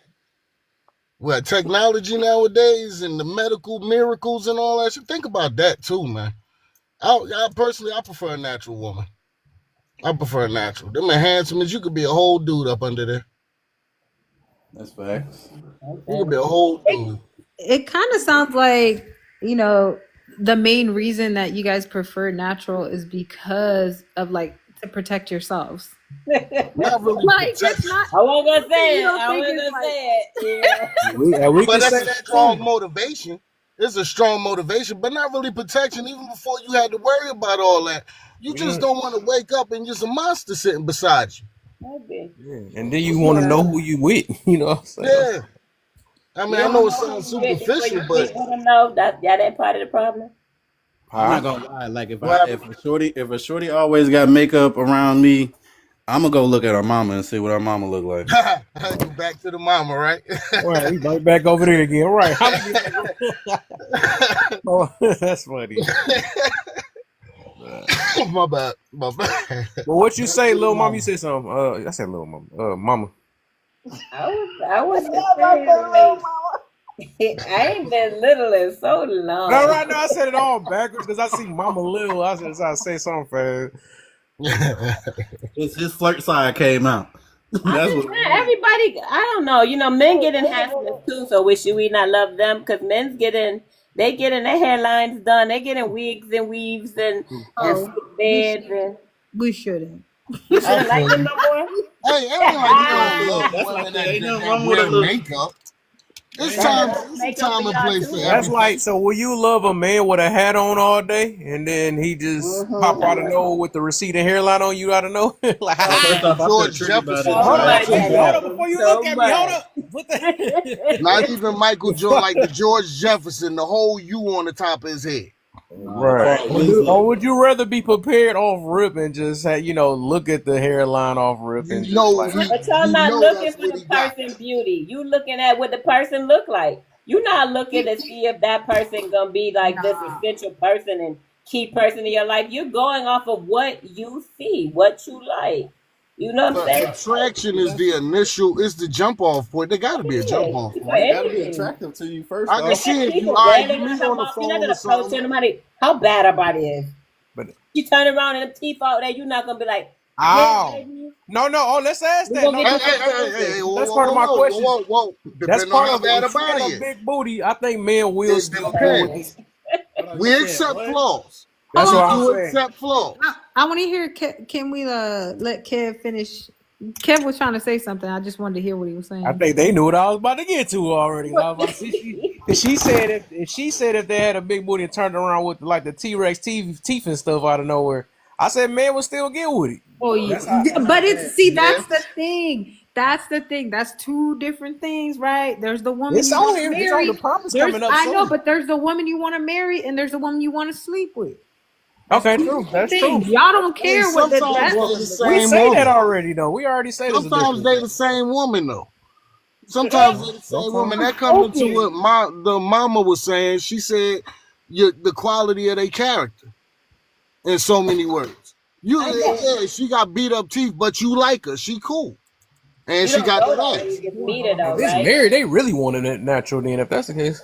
What technology nowadays and the medical miracles and all that shit. Think about that too, man. I personally, I prefer a natural woman. I prefer a natural. Them are handsome as you could be a whole dude up under there. That's facts. You could be a whole dude. It kind of sounds like, you know, the main reason that you guys prefer natural is because of like to protect yourselves. Not really Like protection. it's not. I wasn't gonna say You it. don't I think wasn't it's gonna say it. Yeah. We But can that's say a that strong too. motivation. It's a strong motivation, but not really protection. Even before you had to worry about all that, you just don't want to wake up and just a monster sitting beside you. Maybe. Yeah. And then you want to know who you with. You know what I'm saying? Yeah. I mean, I know it sounds superficial, but No, that ain't part of the problem. I'm not gonna lie. Like if a shorty always got makeup around me, I'm gonna go look at her mama and see what her mama look like. you back to the mama, right? Right, we right back over there again. Right. Oh, that's funny. My bad. My bad. But what you say, little mama? You said something. I said little mama. Mama. I wasn't saying I ain't been little in so long. No, right now I said it all backwards because I see Mama Little. I say something fast. His flirt side came out. That's what. Everybody, I don't know. You know, men get enhancements too. So should we not love them? Because men's getting their hairlines done. They getting wigs and weaves and beds and. We shouldn't. You shouldn't like them no more. Hey, everyone do love women that wear makeup. It's time and place for That's everything. like, so will you love a man with a hat on all day and then he just pop out of nowhere with the receding hairline on you out of nowhere? Like, George Jefferson. Hold up, before you look at me, hold up. What the Not even Michael Jordan, like the George Jefferson, the whole U on the top of his head. Right. Or would you rather be prepared off rip and just look at the hairline off rip and But y'all not looking for the person's beauty. You looking at what the person look like. You not looking to see if that person gonna be like this essential person and key person in your life. You're going off of what you see, what you like. You know what I'm saying? Attraction is the initial, is the jump off point. There gotta be a jump off point. It gotta be attractive to you first. I can see it. You meet on the phone or something. How bad her body is. But you turn around and them teeth out there, you're not gonna be like, ow. No. Oh, let's ask that. No, that's part of my question. Whoa. That's Depending part on of how bad it. a body A is. big booty. I think men will still go with this. We accept flaws. That's what I'm We saying. accept flaws. I want to hear. Can we let Kev finish? Kev was trying to say something. I just wanted to hear what he was saying. I think they knew what I was about to get to already. I was about to see, she said if they had a big booty and turned around with like the T-Rex teeth and stuff out of nowhere, I said man would still get with it. Oh yeah, but that's the thing. That's the thing. That's two different things, right? There's the woman It's you on want here. to It's on marry. the promise coming up I know, soon. but there's the woman you want to marry, and there's the woman you want to sleep with. Okay, true. That's true. Y'all don't care what the We say that already though. We already say this. Sometimes they the same woman though. Sometimes they the same woman. That comes into what the mama was saying. She said the quality of their character in so many words. She got beat up teeth, but you like her. She cool. And she got the ass. This married, they really wanted it natural then, if that's the case.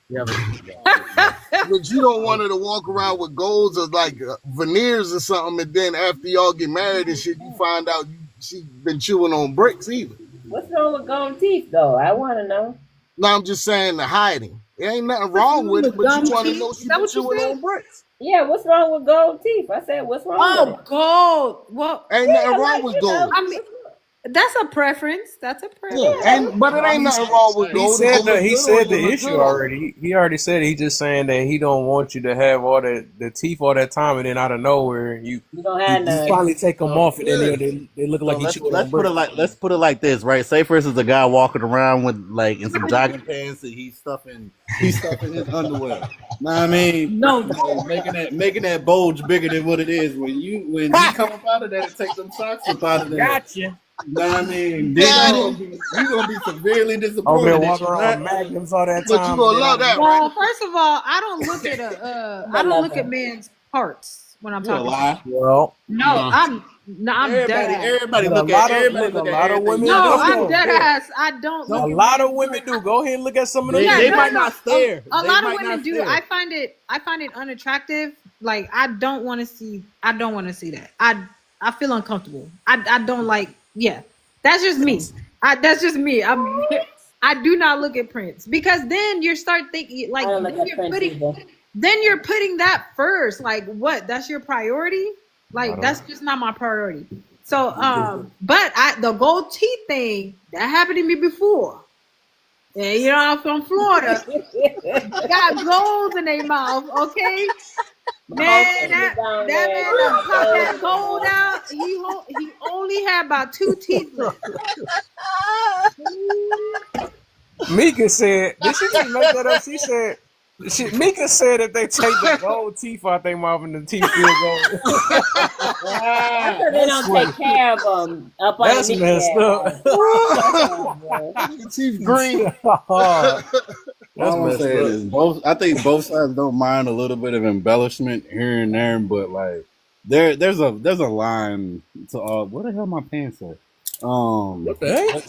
Yeah, but you don't want her to walk around with golds or like veneers or something, and then after y'all get married and shit, you find out she been chewing on bricks either. What's wrong with gold teeth though? I want to know. No, I'm just saying the hiding. There ain't nothing wrong with it, but you want to know she been chewing on bricks. Yeah, what's wrong with gold teeth? I said, what's wrong with it? Gold. Well, ain't nothing wrong with gold. I mean, that's a preference. That's a preference. But it ain't nothing wrong with gold. He said the issue already. He already said he just saying that he don't want you to have all the teeth all that time, and then out of nowhere you finally take them off, and then they look like let's put it like this, right? Say for instance, a guy walking around with like in some jogging pants, and he's stuffing his underwear. Know what I mean? No, making that bulge bigger than what it is. When he come up out of that, it takes them socks up out of there. Gotcha. Know what I mean? Then you're gonna be severely disappointed. Oh, man, walking around magnums all that time. But you gonna love that, well, first of all, I don't look at I don't look at men's parts when I'm talking. Well, No, No, I'm dead ass. But a lot of women No, do. I'm dead ass. I don't A look at lot of men. women do. Go ahead and look at some of them. They No, might no. not stare. A They lot of might women not do. stare. I find it unattractive. Like I don't want to see that. I feel uncomfortable. I don't like. Yeah, that's just me. That's just me. I do not look at prints because then you start thinking like I don't look at Prince either. then you're putting that first. Like what? That's your priority? Like that's just not my priority. So but the gold teeth thing that happened to me before. Yeah, you know, I'm from Florida. Got gold in their mouth, okay? Man, that man done popped that gold out. He only had about 2 teeth left. Mika said, did she just make that up? She said, Mika said if they take the gold teeth out their mouth and the teeth still gold. That's because they don't take care of them. Up That's underneath messed there. up. Your teeth green. That's All I'm messed saying up. is I think both sides don't mind a little bit of embellishment here and there, but like there's a line to what the hell my pants say? What the heck?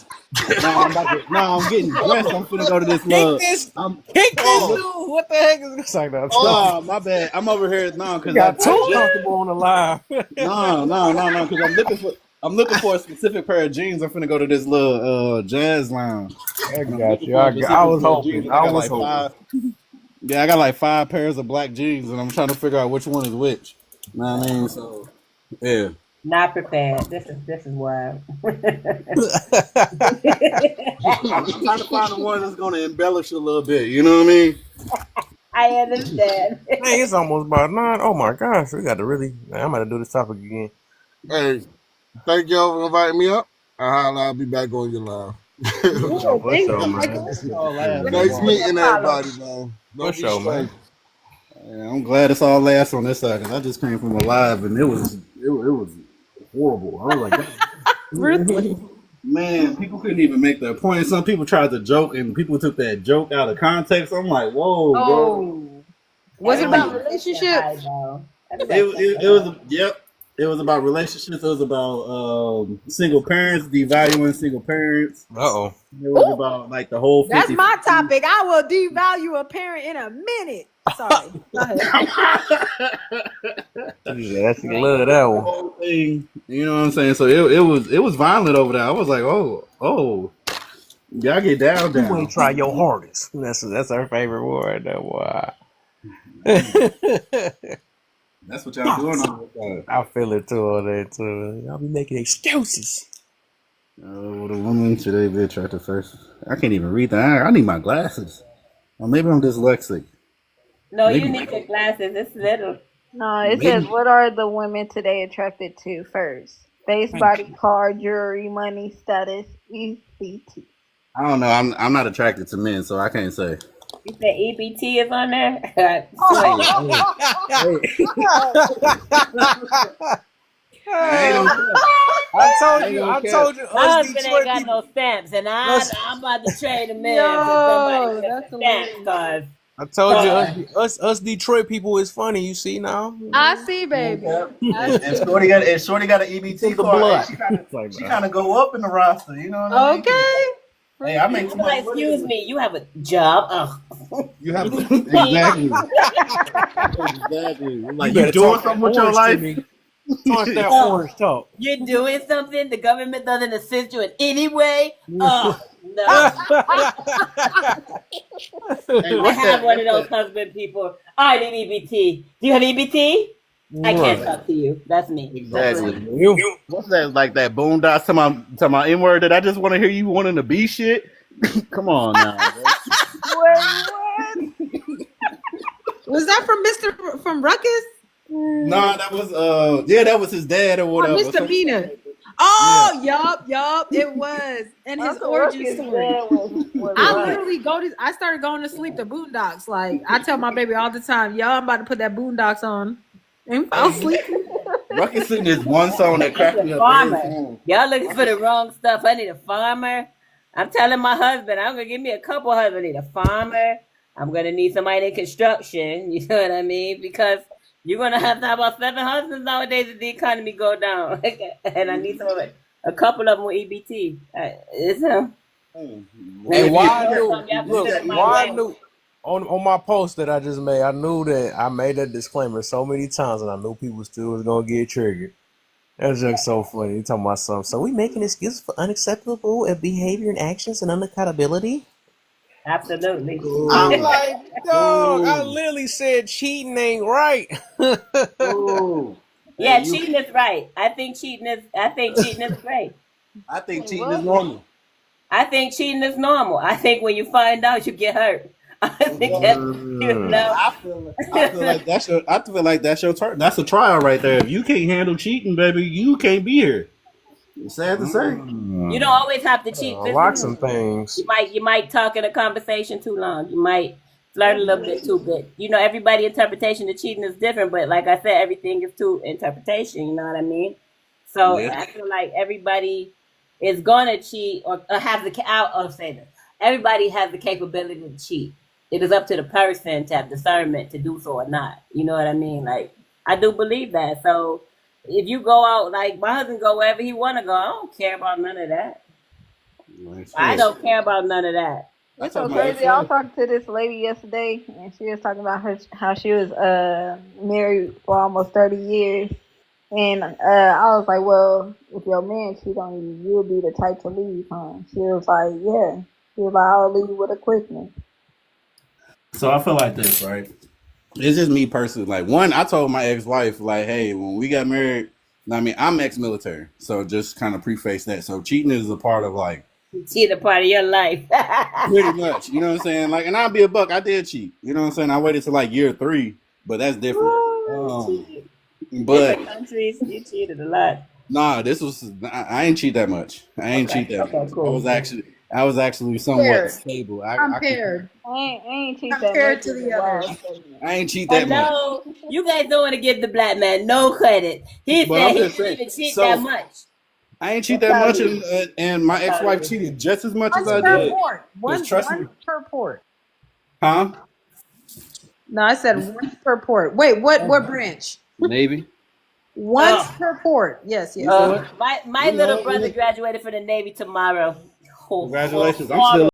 I'm getting dressed. I'm finna go to this Kick this dude. What the heck is this? Like that? No, my bad. I'm over here because You got too comfortable on the live. No, because I'm looking for a specific pair of jeans. I'm finna go to this little jazz lounge. I got you. I was hoping. I was hoping. I got like 5 pairs of black jeans, and I'm trying to figure out which one is which. You know what I mean? So, yeah. Not prepared. This is wild. I'm trying to find the one that's going to embellish a little bit. You know what I mean? I understand. Hey, it's almost about 9. Oh my gosh, we got to really. I'm going to do this topic again. Hey, thank y'all for inviting me up. I'll be back on your live. Nice meeting everybody, man. For sure, man. Yeah, I'm glad it's all last on this side because I just came from a live and it was horrible. I was like, Really? man, people couldn't even make their point. Some people tried to joke and people took that joke out of context. I'm like, whoa, bro. Oh. Was it about relationships? It was yep. It was about relationships. It was about single parents, devaluing single parents. Uh-oh. It was about like the whole 50. That's my topic. I will devalue a parent in a minute. Sorry. Go ahead. That's love that one. Whole thing, you know what I'm saying? So it was violent over there. I was like, oh, y'all get down. You ain't try your hardest. That's our favorite word. That why. That's what y'all doing on this side. I feel it too all day too. Y'all be making excuses. Well, the woman today be attracted first. I can't even read that. I need my glasses. Or maybe I'm dyslexic. No, Maybe. you need your glasses. It's little. No, it Maybe. says, what are the women today attracted to first? Face, body, car, jewelry, money, status, ECT. I don't know. I'm not attracted to men, so I can't say. You said EBT is on there? I told you. My husband ain't got no stamps, and I'm about to trade them in for somebody with stamps, cause I told you, us Detroit people is funny. You see now? I see, baby. And Shorty got an EBT card. She kind of go up in the roster. You know what I mean? Okay. Hey, I make like, excuse me, you have a job. Ugh. You have exactly. Like you doing something with your life. Talk that orange talk. You're doing something. The government doesn't assist you in any way. No. I have one of those husband people. I need EBT. Do you have EBT? I can't talk to you. That's me. Exactly. What's that? Like that Boondocks to my N word that I just want to hear you wanting to be shit. Come on now. Was that from Ruckus? Nah, that was that was his dad or whatever. Mr. Peanut. Oh, yup, it was. And his origin story. I started going to sleep to Boondocks. Like I tell my baby all the time, yo, I'm about to put that Boondocks on. And fall asleep. Ruckus is one song that cracked me up. Farmer. Y'all looking for the wrong stuff. I need a farmer. I'm telling my husband, I'm gonna give me a couple husbands. I need a farmer. I'm gonna need somebody in construction. You know what I mean? Because You're gonna have to have about 7 husbands nowadays if the economy go down. And I need some of it. A couple of them with EBT. It's him. And why I knew, look, why I knew on my post that I just made, I knew that I made that disclaimer so many times, and I knew people still was gonna get triggered. That was just so funny. You talking about something? So we making excuses for unacceptable behavior and actions and unaccountability? Absolutely. I'm like, dog, I literally said cheating ain't right. Yeah, cheating is right. I think cheating is great. I think cheating is normal. I think cheating is normal. I think when you find out, you get hurt. I think that, I feel like that's your turn. That's a trial right there. If you can't handle cheating, baby, you can't be here. It's sad to say. You don't always have to cheat. Lock some things. You might talk in a conversation too long. You might flirt a little bit too good. You know, everybody's interpretation of cheating is different, but like I said, everything is to interpretation. You know what I mean? So I feel like everybody is gonna cheat or have the. I'll say this: everybody has the capability to cheat. It is up to the person to have discernment to do so or not. You know what I mean? Like, I do believe that. So if you go out, like my husband go wherever he want to go, I don't care about none of that. I don't care about none of that. It's so crazy. I was talking to this lady yesterday, and she was talking about how she was married for almost 30 years. And I was like, well, if your man cheat on you, you'll be the type to leave, huh? She was like, yeah. She was like, I'll leave with a quickness. So I feel like this, right? It's just me personally. Like, one, I told my ex-wife, like, hey, when we got married, I mean, I'm ex-military, so just kind of preface that. So cheating is a part of, like, cheating a part of your life. pretty much, you know what I'm saying? Like, and I'll be a buck, I did cheat. You know what I'm saying? I waited till like year 3, but that's different. But different countries, you cheated a lot. Nah, I ain't cheat that much. I ain't cheat that much. Cool. I was actually somewhat stable. I'm paired. I ain't cheat that Compared much. to the others. I ain't cheat that much. No, you guys don't want to give the black man no credit. He But said I'm he just didn't saying, even cheat so- that much. I ain't cheat that much, and my ex-wife cheated just as much as I did. One trust me. per port. Huh? No, I said one per port. Wait, what branch? Navy. Once per port. Yes. My little brother graduated from the Navy tomorrow. Congratulations. I'm Tomorrow. still